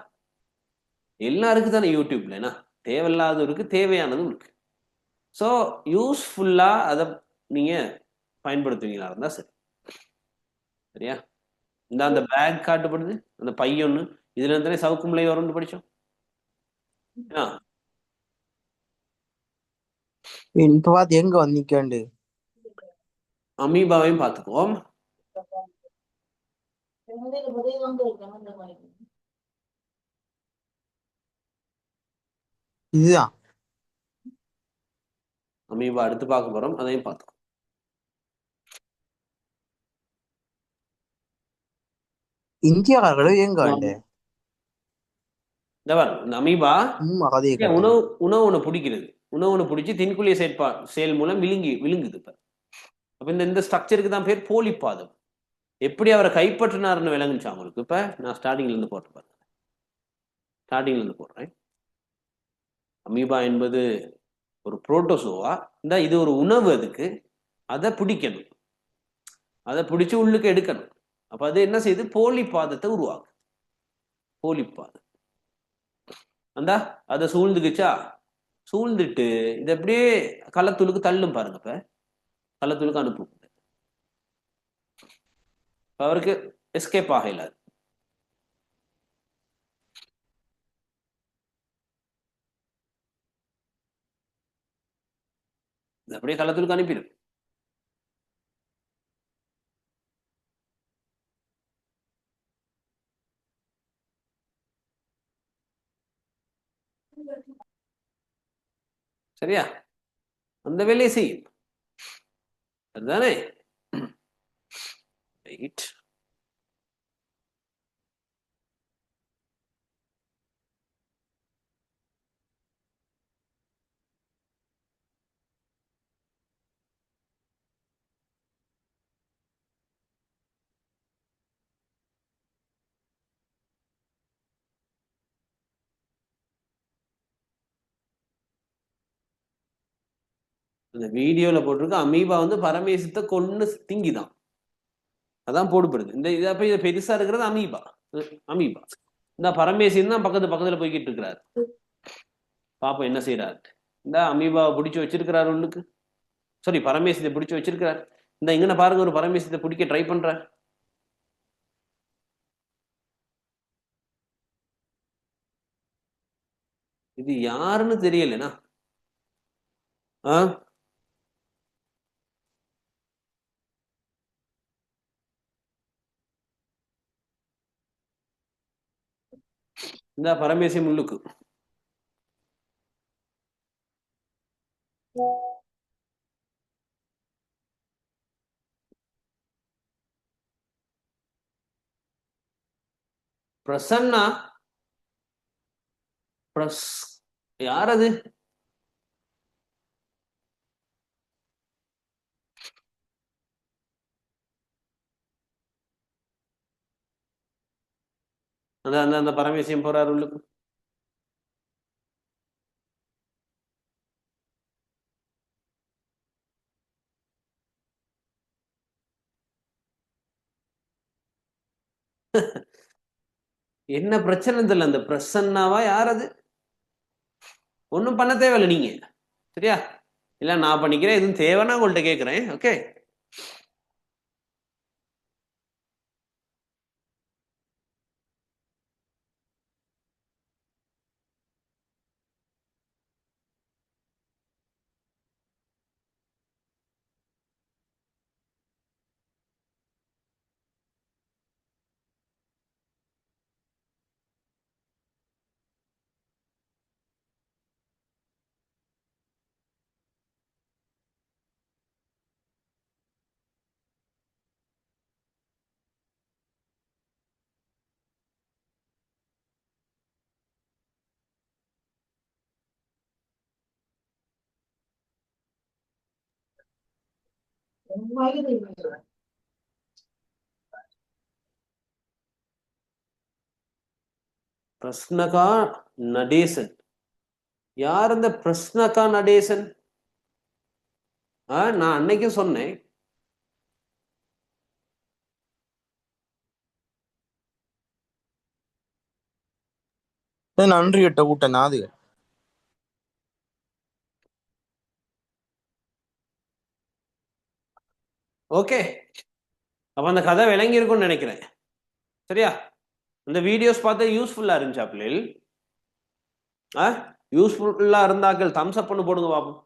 எல்லாம் இருக்கு தானே யூடியூப்ல. என்ன தேவையில்லாததும் இருக்கு, தேவையானதும் இருக்கு. ஸோ யூஸ்ஃபுல்லா அதை நீங்க பயன்படுத்துவீங்களா இருந்தா சரி. சரியா? இந்த அந்த பேக் காட்டுப்படுது, அந்த பையொன்னு, இதுல இருந்தானே சவுக்கும்லை வரும்னு படிச்சோம். இப்ப பாத்து எங்க வந்து நிக்கண்டு அமீபாவையும் பார்த்துக்குவோம். இதுதான் அமீபா அடுத்து பார்க்க போறோம், அதையும் பார்த்துக்குவோம். இந்தியாக்காரர்கள் எங்க வந்து இந்த பாருங்க, இந்த அமீபா கதையை கட்டு உணவு உணவு ஒன்று பிடிக்கிறது, உணவு ஒன்று பிடிச்சி தின்குழிய செயல் மூலம் விழுங்குது. இப்ப அப்ப இந்த ஸ்ட்ரக்சருக்கு தான் பேர் போலிப்பாதம். எப்படி அவரை கைப்பற்றினார்னு விளங்குச்சா உங்களுக்கு? இப்ப நான் ஸ்டார்டிங்ல இருந்து போட்டு பாருங்க. ஸ்டார்டிங்ல இருந்து போடுறேன். அமீபா என்பது ஒரு புரோட்டோசோவா. இந்த இது ஒரு உணவு, அதுக்கு அதை பிடிக்கணும், அதை பிடிச்சு உள்ளுக்கு எடுக்கணும். அப்ப அது என்ன செய்யுது? போலிப்பாதத்தை உருவாக்கு. போலிப்பாதம் அந்த அதை சூழ்ந்துக்குச்சா, சூழ்ந்துட்டு இது அப்படியே களத்துளுக்கு தள்ளும் பாருங்க. இப்ப களத்துளுக்கு அனுப்பும். அவருக்கு எஸ்கேப் ஆகல. அப்படியே களத்துளுக்கு அனுப்பிடும். சரியா? அந்த வேலையை செய்யும். அதுதானே? ரைட். அந்த வீடியோல போட்டிருக்க அமீபா வந்து பரமேசத்தை கொன்னு திங்கிதான். அதான் போடுபடுது. இதை பெருசா இருக்கிறது அமீபா. அமீபா இந்த பரமேசின் தான் பக்கத்துல போய்கிட்டு இருக்கிறாரு. பாப்போம் என்ன செய்யறாரு. இந்த அமீபாவை பிடிச்சு வச்சிருக்கிறாரு உள்ளுக்கு. சாரி, பரமேசியத்தை பிடிச்சு வச்சிருக்கிறார். இந்த இங்கன பாருங்க, ஒரு பரமேசியத்தை பிடிக்க ட்ரை பண்ற. இது யாருன்னு தெரியலனா? இந்த பரமேசியம் உள்ளுக்கு பிரசன்னா. யார் அது? அந்த அந்த அந்த பரமேசியம் போறாரு உள்ளுக்கு. என்ன பிரச்சனை தெரியல, அந்த பிரசன்னாவா யார் அது? ஒன்றும் பண்ண தேவையில்லை நீங்க. சரியா? இல்ல நான் பண்ணிக்கிறேன், எதுவும் தேவைன்னா உங்கள்கிட்ட கேட்கிறேன். ஓகே, பிரஸ்னகா நடேசன். யார் இந்த பிரஸ்னகா நடேசன்? நான் அன்னைக்கும் சொன்னேன். நன்றி கெட்ட கூட்டம் நாது. ஓகே, அப்ப அந்த கதை விளங்கி இருக்கும்னு நினைக்கிறேன். சரியா? இந்த வீடியோஸ் பார்த்து யூஸ்ஃபுல்லா இருந்துச்சா பிள்ளைகள்? யூஸ்ஃபுல்லா இருந்தாக்கள் தம்ஸ் அப் பண்ணு போடுங்க பாப்போம்.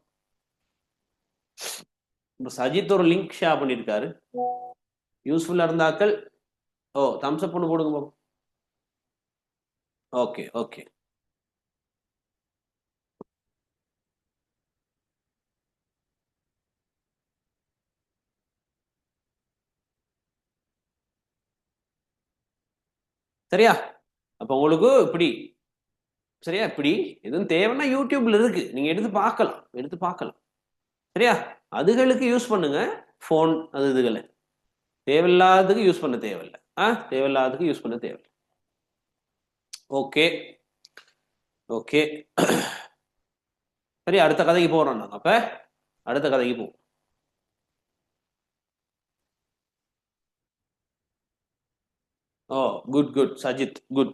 இப்போ சஜித் ஒரு லிங்க் ஷேர் பண்ணியிருக்காரு. யூஸ்ஃபுல்லா இருந்தாக்கள் தம்ஸ் அப் பண்ணு போடுங்க பாப்போம். ஓகே ஓகே, சரியா? அப்ப உங்களுக்கு இப்படி சரியா? இப்படி எதுவும் தேவைன்னா யூடியூப்ல இருக்கு, நீங்க எடுத்து பார்க்கலாம். சரியா? அதுகளுக்கு யூஸ் பண்ணுங்க போன், அது இதுகளை தேவையில்லாததுக்கு யூஸ் பண்ண தேவையில்லை. தேவையில்லாததுக்கு யூஸ் பண்ண தேவையில்லை. ஓகே ஓகே, சரி, அடுத்த கதைக்கு போறோம் நாங்க. அப்ப அடுத்த கதைக்கு போவோம். Good good Sajith, good.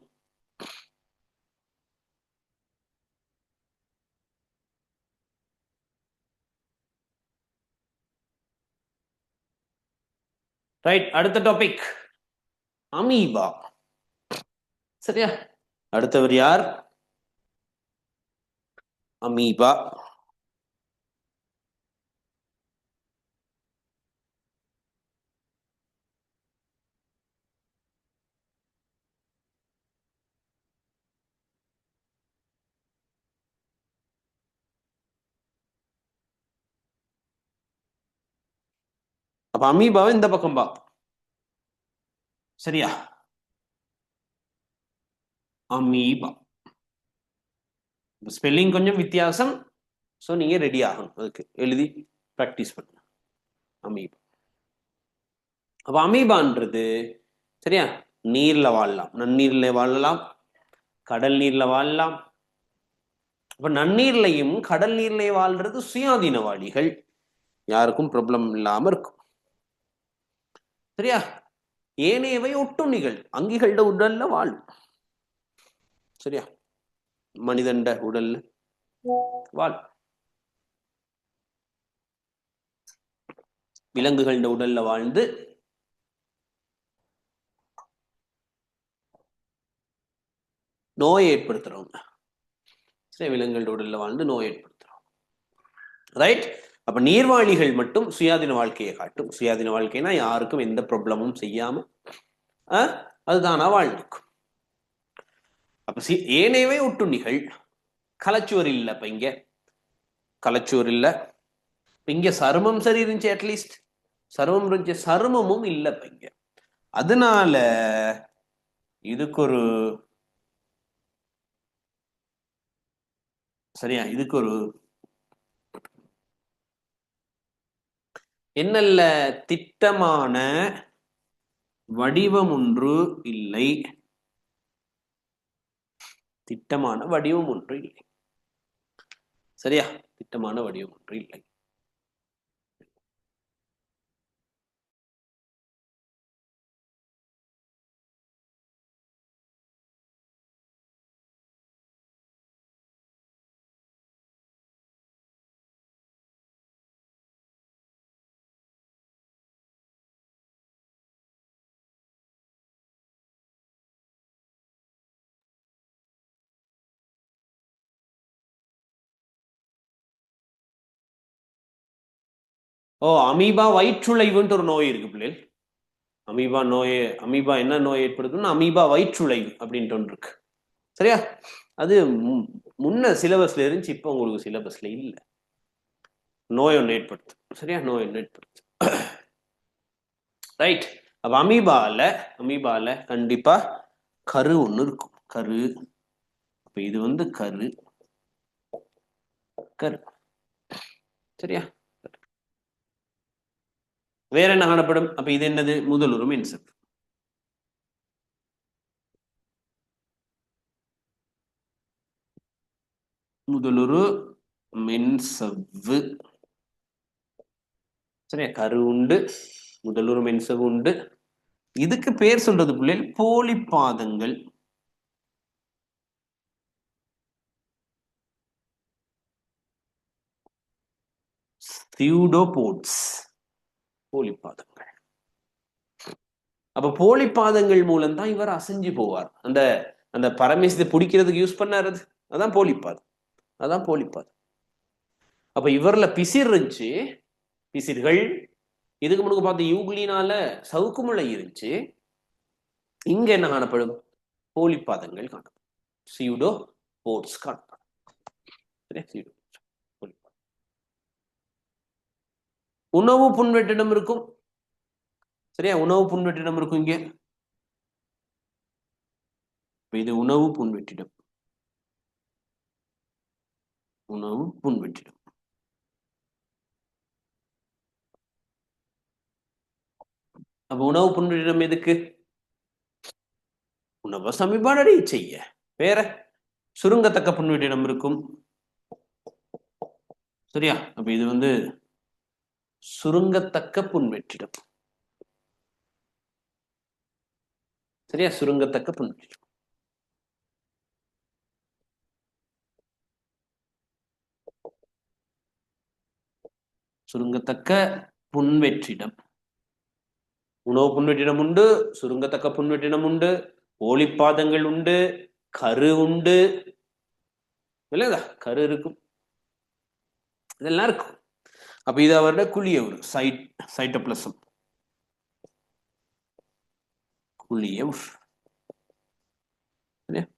Right, அடுத்த டாபிக் அமீபா. சரியா? அடுத்தவர் யார்? அமீபா. அப்ப அமீபாவை இந்த பக்கம் பா. சரியா? அமீபா ஸ்பெல்லிங் கொஞ்சம் வித்தியாசம். ஸோ நீங்க ரெடி ஆகணும், அதுக்கு எழுதி ப்ராக்டிஸ் பண்ணுங்க. அமீபா. அப்ப அமீபான்றது சரியா, நீர்ல வாழலாம், நன்னீர்ல வாழலாம், கடல் நீர்ல வாழலாம். அப்ப நன்னீர்லையும் கடல் நீர்லையும் வாழ்றது சுயாதீனவாளிகள், யாருக்கும் ப்ராப்ளம் இல்லாம இருக்கும். சரியா? ஏனையவை ஒட்டுண்ணிகள், அங்கிகளோட உடல்ல வாழும். சரியா? மனிதண்ட உடல்ல வாழும். விலங்குகளோட உடல்ல வாழ்ந்து நோயை ஏற்படுத்துறவங்க. சரி, விலங்குகளோட உடல்ல வாழ்ந்து நோயை ஏற்படுத்துறோம். ரைட்? அப்ப நீர்வாழிகள் மட்டும் சுயாதீன வாழ்க்கையை காட்டும். சுயாதீன வாழ்க்கைனா யாருக்கும் எந்த ப்ராப்ளமும் செய்யாம அதுதானா வாழ்ந்துக்கும். அப்ப ஏனையவே ஒட்டுண்ணிகள். கலச்சுவர் இல்ல இப்ப இங்க, கலச்சுவர் இல்ல இங்க. சருமம் சரி இருந்துச்சு, அட்லீஸ்ட் சருமம் இருந்துச்சு, சருமமும் இல்ல இப்ப இங்க. அதனால இதுக்கு ஒரு சரியா, இதுக்கு ஒரு என்னல்ல திட்டமான வடிவம் ஒன்று இல்லை. திட்டமான வடிவம் ஒன்று இல்லை. சரியா? திட்டமான வடிவம் ஒன்று இல்லை. அமீபா வயிற்றுளைவுன்ட்டு ஒரு நோய் இருக்கு பிள்ளைகள். அமீபா என்ன நோய் ஏற்படுத்தும்னா அமீபா வயிற்றுளைவு அப்படின்ட்டு ஒன்று இருக்கு. சரியா? அது முன்ன சிலபஸ்ல இருந்துச்சு, இப்போ உங்களுக்கு சிலபஸ்ல இல்ல. நோய் ஒன்று ஏற்படுத்தும். சரியா? நோய் ஒன்று ஏற்படுத்தும். ரைட். அப்ப அமீபால கண்டிப்பா கரு ஒண்ணு இருக்கும். கரு. அப்ப இது வந்து கரு. சரியா? வேற என்ன காணப்படும்? அப்ப இது என்னது? முதலுரு மென்சவ்வு. முதலுரு மென்சவ்வு. சரியா? கரு உண்டு, முதலுரு மென்சவ்வு உண்டு. இதுக்கு பேர் சொல்றது பிள்ளைகள் போலிப்பாதங்கள். தியூடோபோட்ஸ். போலிப்பாதங்கள். அப்ப போலிப்பாதங்கள் மூலம் தான் இவர் அசைஞ்சு போவார். அந்த அந்த பரமேசத்தை பிடிக்கிறதுக்கு யூஸ் பண்ணாரு, அதான் போலிப்பாதம். அதான் போலிப்பாதம். அப்ப இவர்ல பிசிர் இருந்துச்சு, பிசிர்கள். இதுக்கு முன்னாடி பார்த்த யூக்ளினால சவுக்கு முளை இருந்துச்சு. இங்க என்ன காணப்படும்? போலிப்பாதங்கள் காணப்படும். சியூடோ போட்ஸ் காணப்படும். உணவு புன்வெற்றிடம் இருக்கும். சரியா? உணவு புன்வெற்றிடம் இருக்கும் இங்க. இது உணவு புன்வெற்றிடம். உணவு புன்வெற்றிடம். அப்ப உணவு புன்வெற்றிடம் எதுக்கு? உணவை சமிபாடடைய செய்ய. வேற சுருங்கத்தக்க புன்வெற்றிடம் இருக்கும். சரியா? அப்ப இது வந்து சுருங்கத்தக்க புன்வெற்றிடம். சரியா? சுருங்கத்தக்க புன்வெற்றிடம். சுருங்கத்தக்க புன்வெற்றிடம். உணவு புன்வெற்றிடம் உண்டு, சுருங்கத்தக்க புன்வெற்றிடம் உண்டு, போலிப்பாதங்கள் உண்டு, கரு உண்டு. இல்லையா? கரு இருக்கும், இதெல்லாம் இருக்கும். அப்ப இது அவருடைய குழியவுரு, சைட்டோபிளசம். குழியவுர்.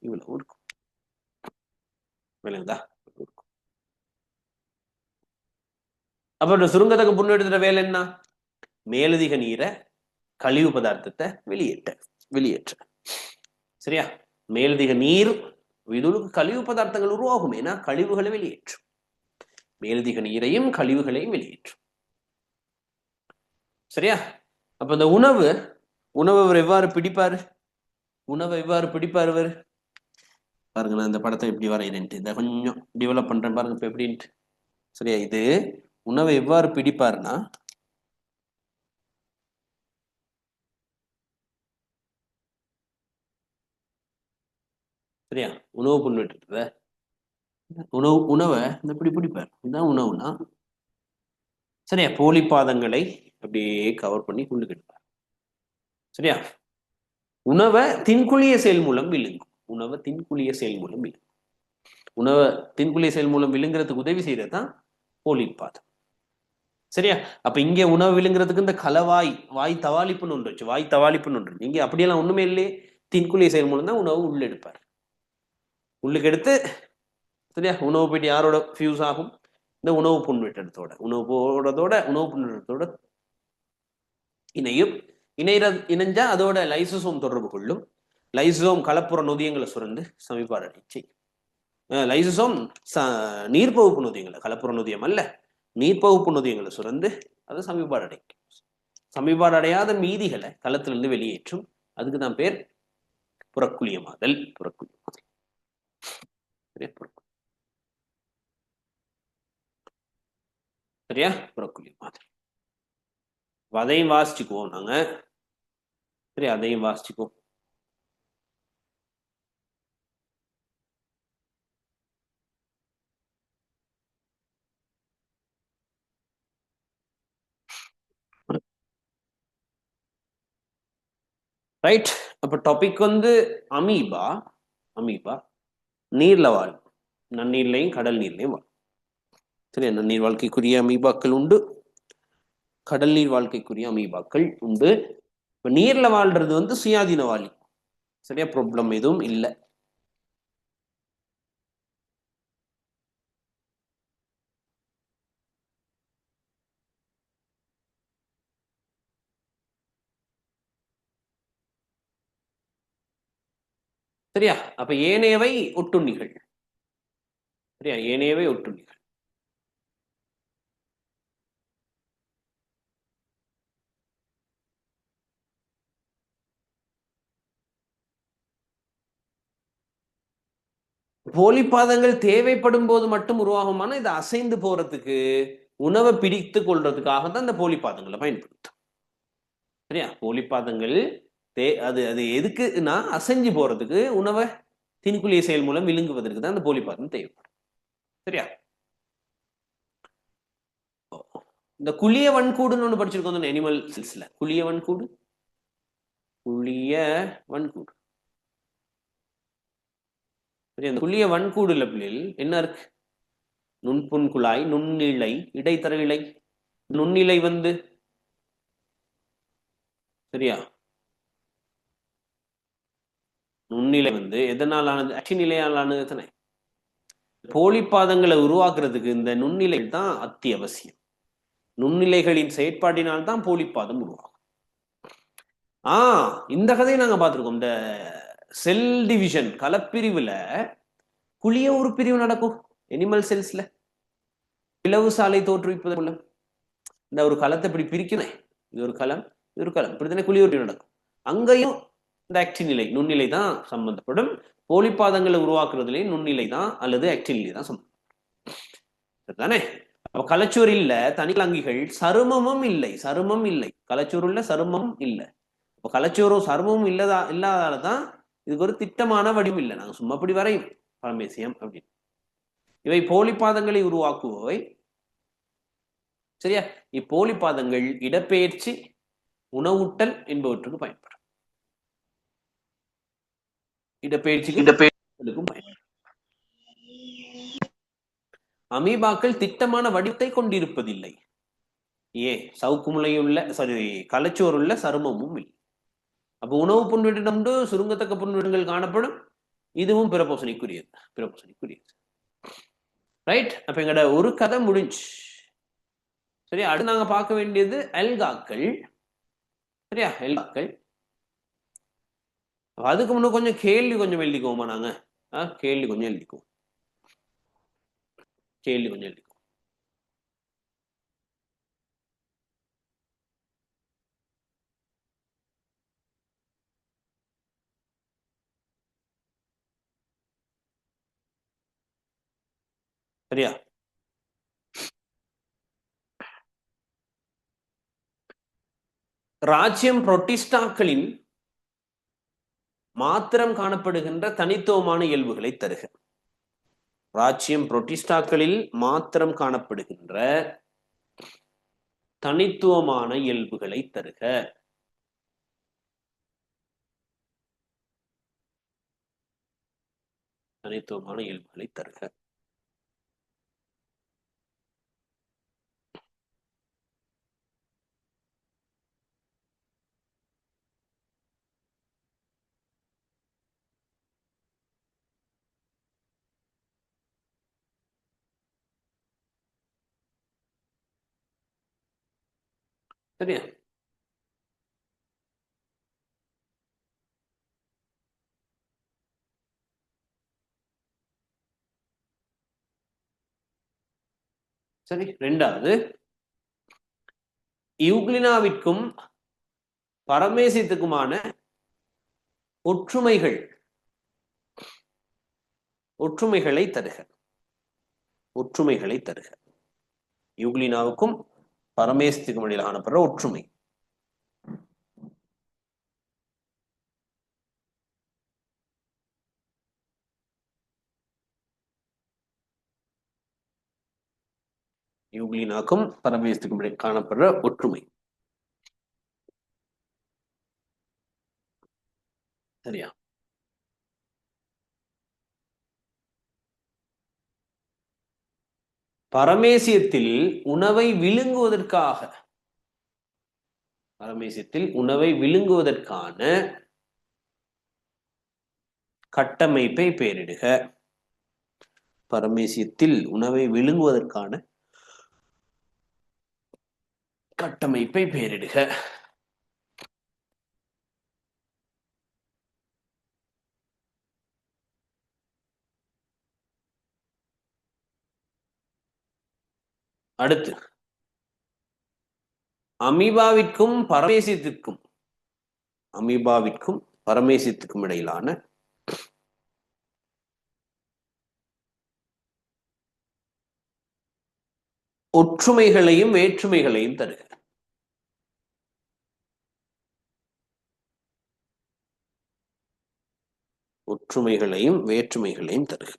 இவ்வளவு இருக்கும். விளங்குதா? அப்ப இந்த சுருங்கத்தக்க புன்வெற்றிட வேலை என்ன? மேலதிக நீரை, கழிவு பதார்த்தத்தை வெளியேற்ற. சரியா? மேலதிக நீர் இதுக்கு கழிவு பதார்த்தங்கள் உருவாகும். ஏன்னா கழிவுகளை வெளியேற்றும். மேலதிக நீரையும் கழிவுகளையும் வெளியேற்றும். சரியா? அப்ப இந்த உணவு அவர் எவ்வாறு பிடிப்பாரு? உணவை எவ்வாறு பிடிப்பாரு அவர்? பாருங்க, நான் இந்த படத்தை எப்படி வரையிறேன்ட்டு இந்த கொஞ்சம் டெவலப் பண்றேன் பாருங்க இப்ப எப்படின்ட்டு. சரியா? இது உணவை எவ்வாறு பிடிப்பாருன்னா, சரியா, உணவு புன்வெற்றிட உணவை இந்த இப்படி பிடிப்பார். இதுதான் உணவுனா. சரியா? போலிப்பாதங்களை அப்படியே கவர் பண்ணி கொண்டுகிட்டார். சரியா? உணவை தின்குழிய செயல் மூலம் விழுங்கும். உணவை தின்குழிய செயல் மூலம் விழுங்கும். உணவை தின்குழிய செயல் மூலம் விழுங்குறதுக்கு உதவி செய்யறதுதான் போலிப்பாதம். சரியா? அப்ப இங்க உணவு விழுங்குறதுக்கு இந்த வாய் தவாளிப்புன்னு ஒன்று வச்சு, வாய் தவாளிப்புன்னு ஒன்று. இங்க அப்படியெல்லாம் ஒண்ணுமே இல்லையே. தின்குழிய செயல் மூலம் தான் உணவு உள்ள எடுப்பார். உள்ளுக்கு எடுத்து, சரியா, உணவு போயிட்டு யாரோட ஃபியூஸ் ஆகும்? இந்த உணவு புன்வெற்றிடத்தோட. உணவு புன்வெற்றிடத்தோட இணையும். இணைஞ்சா அதோட லைசோசோம் தொடர்பு கொள்ளும். லைசோசோம் கலப்புற நொதியங்களை சுரந்து சமிபாடு அடைய செய்யும். லைசோசோம் நீர்ப்பகுப்பு நொதியங்களை, கலப்புற நொதியம் அல்ல, நீர்ப்பகுப்பு நொதியங்களை சுரந்து அதை சமிபாடு அடைக்கும். சமிபாடு அடையாத மீதிகளை களத்திலிருந்து வெளியேற்றும். அதுக்கு தான் பேர் புறக்குழியமாதல். சரியா? புறக்குழியமாதல். அதையும் வாசிச்சுக்குவோம் நாங்க. சரி, அதையும் வாசிச்சுக்குவோம். ரைட். அப்ப டாபிக் வந்து அமீபா. நீர்ல வாழும். நன்னீர்லையும் கடல் நீர்லையும் வாழும். சரி, நன்னீர் வாழ்க்கைக்குரிய அமீபாக்கள் உண்டு, கடல் நீர் வாழ்க்கைக்குரிய அமீபாக்கள் உண்டு. இப்ப நீர்ல வாழ்றது வந்து சுயாதீனவாளி. சரியா, ப்ராப்ளம் எதுவும் இல்லை. சரியா, அப்ப ஏனையவை ஒட்டுண்ணிகள். சரியா, ஏனையவை ஒட்டுண்ணிகள். போலிப்பாதங்கள் தேவைப்படும் போது மட்டும் உருவாகுமான இது அசைந்து போறதுக்கு, உணவை பிடித்து கொள்றதுக்காக தான் இந்த போலிப்பாதங்களை பயன்படுத்தும். சரியா, போலிப்பாதங்கள் அது அது எதுக்குன்னா அசைஞ்சு போறதுக்கு, உணவை திணிக்குழிய செயல் மூலம் விழுங்குவதற்கு தான் இந்த போலிப்பாதம் தேவைப்படும். சரியா, இந்த குளிய வன்கூடுன்னு ஒண்ணு படிச்சிருக்கோம் அனிமல் செல்ஸ்ல. குளிய வன்கூடு, குளிய வன்கூடு. சரி, அந்த குளிய வன்கூடுல பிள்ளைகள் என்ன இருக்கு? நுண்புண் குழாய், நுண்ணிலை, இடைத்தர இலை. நுண்ணிலை வந்து சரியா, நுண்ணிலை வந்து எதனால் ஆனது? அச்சிநிலையால் ஆனது தானே. போலிப்பாதங்களை உருவாக்குறதுக்கு இந்த நுண்ணிலை தான் அத்தியாவசியம். நுண்ணிலைகளின் செயற்பாட்டினால் தான் போலிப்பாதம் உருவாகும். இந்த கதையை நாங்க பார்த்திருக்கோம். இந்த செல் டிவிஷன் கலப்பிரிவுல குளிய ஒரு பிரிவு நடக்கும் அனிமல் செல்ஸ்ல. பிளவு சாலை தோற்றுவிப்பது மூலம் இந்த ஒரு களத்தை இப்படி பிரிக்கணும். இது ஒரு களம், இது ஒரு களம், இப்படித்தானே குளிய ஒரு நடக்கும். அங்கேயும் இந்த ஆக்டின் நிலை, நுண்ணிலை தான் சம்பந்தப்படும். போலிப்பாதங்களை உருவாக்குறதுலேயும் நுண்ணிலை தான் அல்லது ஆக்டின் நிலை தான் சம்பந்தப்படும். தானே. அப்ப கலச்சோர் இல்ல, தனிலங்கிகள், சருமமும் இல்லை. சருமம் இல்லை, கலச்சோர் உள்ள சருமமும் இல்லை. இப்போ கலச்சோரும் சருமமும் இல்லாதாலதான் இதுக்கு ஒரு திட்டமான வடிவம் இல்லை. நாங்க சும்மா அப்படி வரையும் பரமேசியம் அப்படின்னு. இவை போலிப்பாதங்களை உருவாக்குபவை. சரியா, இப்போலிப்பாதங்கள் இடப்பெயர்ச்சி, உணவூட்டல் என்பவற்றுக்கு பயன்படும். இடப்பெயர்ச்சிக்கும் பயன்படும். அமீபாக்கள் திட்டமான வடிவத்தை கொண்டிருப்பதில்லை. சவுக்கு முளையுள்ள கலச்சோருள்ள சருமமும் இல்லை. அப்ப உணவு புன்வீடம் உண்டு, சுருங்கத்தக்க புன்வீடங்கள் காணப்படும். இதுவும் பிறப்போசனைக்குரியது. ரைட். அப்ப எங்கட ஒரு கதை முடிஞ்சு. சரியா, அடுத்து நாங்க பார்க்க வேண்டியது அல்காக்கள். சரியா, அல்காக்கள். அதுக்கு முன்ன கொஞ்சம் கேள்வி கொஞ்சம் எழுதிக்குவோமா நாங்க? கேள்வி கொஞ்சம் எழுதிக்குவோம். சரியா, ராஜ்யம் புரோட்டிஸ்டாக்களின் மாத்திரம் காணப்படுகின்ற தனித்துவமான இயல்புகளை தருக. ராஜ்யம் புரோட்டிஸ்டாக்களில் மாத்திரம் காணப்படுகின்ற தனித்துவமான இயல்புகளை தருக. தனித்துவமான இயல்புகளை தருக. சரியா, சரி. ரெண்டாவது, யூக்ளினாவிற்கும் பரமேசியத்துக்குமான ஒற்றுமைகளை தருக. யூக்ளினாவுக்கும் பரமேசியத்துக்கும் இடையில் காணப்படுற ஒற்றுமை. யூக்ளினாக்கும் பரமேசியத்துக்கும் இடையில் காணப்படுற ஒற்றுமை. சரியா, பரமேசியத்தில் உணவை விழுங்குவதற்காக பரமேசியத்தில் உணவை விழுங்குவதற்கான கட்டமைப்பை பெயரிடுக. பரமேசியத்தில் உணவை விழுங்குவதற்கான கட்டமைப்பை பெயரிடுக. அடுத்து அமீபாவிற்கும் பரமேசியத்துக்கும் இடையிலான ஒற்றுமைகளையும் வேற்றுமைகளையும் தருக. ஒற்றுமைகளையும் வேற்றுமைகளையும் தருக.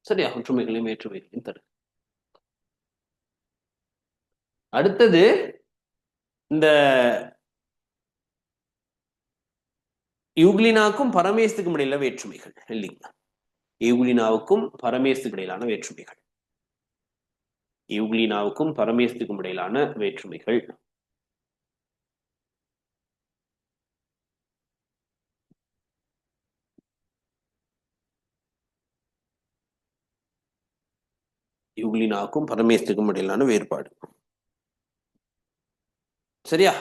சரியா? ஒற்றுமைகளையும் வேற்றுமைகளையும் தருக. அடுத்தது இந்த யூக்ளினாவுக்கும் பரமேசத்துக்கும் இடையில வேற்றுமைகள் இல்லைங்களா? யூக்ளினாவுக்கும் பரமேசத்துக்கு இடையிலான வேற்றுமைகள். யூக்ளினாவுக்கும் பரமேசத்துக்கும் இடையிலான வேற்றுமைகள். யூக்ளினாவுக்கும் பரமேசத்துக்கும் இடையிலான வேறுபாடு. சரியா?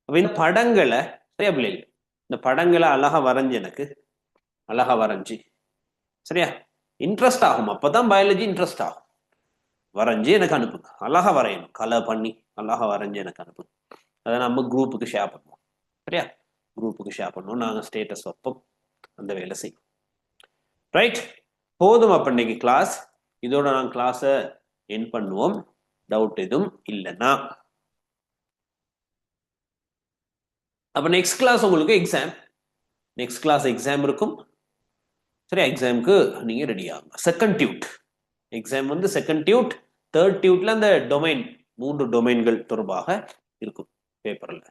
இந்த படங்களை சரியா பிள்ளைகள், இந்த படங்களை அழகா வரைஞ்சு எனக்கு அழகா வரைஞ்சி சரியா இன்ட்ரெஸ்ட் ஆகும். அப்பதான் பயாலஜி இன்ட்ரெஸ்ட் ஆகும். வரைஞ்சி எனக்கு அனுப்புங்க. அழகா வரையணும், கலர் பண்ணி அழகா வரைஞ்சி எனக்கு அனுப்புங்க. அதை நம்ம குரூப்புக்கு ஷேர் பண்ணுவோம். சரியா? குரூப்புக்கு ஷேர் பண்ணுவோம். நாங்கள் ஸ்டேட்டஸ் வைப்போம், அந்த வேலை செய்யும். ரைட், போதும். அப்ப இன்னைக்கு கிளாஸ் இதோட நான் கிளாஸை என் பண்ணுவோம். டவுட் எதுவும் இல்லைன்னா அப்ப நெக்ஸ்ட் கிளாஸ் உங்களுக்கு எக்ஸாம். நெக்ஸ்ட் கிளாஸ் எக்ஸாம் இருக்கும். சரியா? எக்ஸாமுக்கு நீங்க ரெடி ஆகுங்க. செகண்ட் டியூட் எக்ஸாம் வந்து செகண்ட் டியூட். தேர்ட் டியூட்ல அந்த டொமைன் 3 டொமைன்கள் தொடர்பாக இருக்கும் பேப்பர்ல.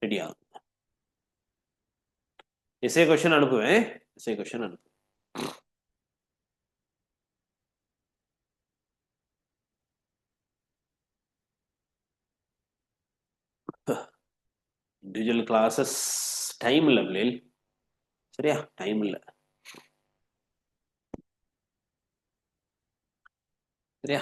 ரெடி ஆகுங்க. எஸ்ஏ கொஸ்டின் அனுப்புவேன். எஸ்ஏ கொஸ்டின் அனுப்புவேன். இண்டிவிஜுவல் கிளாஸஸ் டைம் இல்லை பிள்ளைகள். சரியா? டைம் இல்லை. சரியா?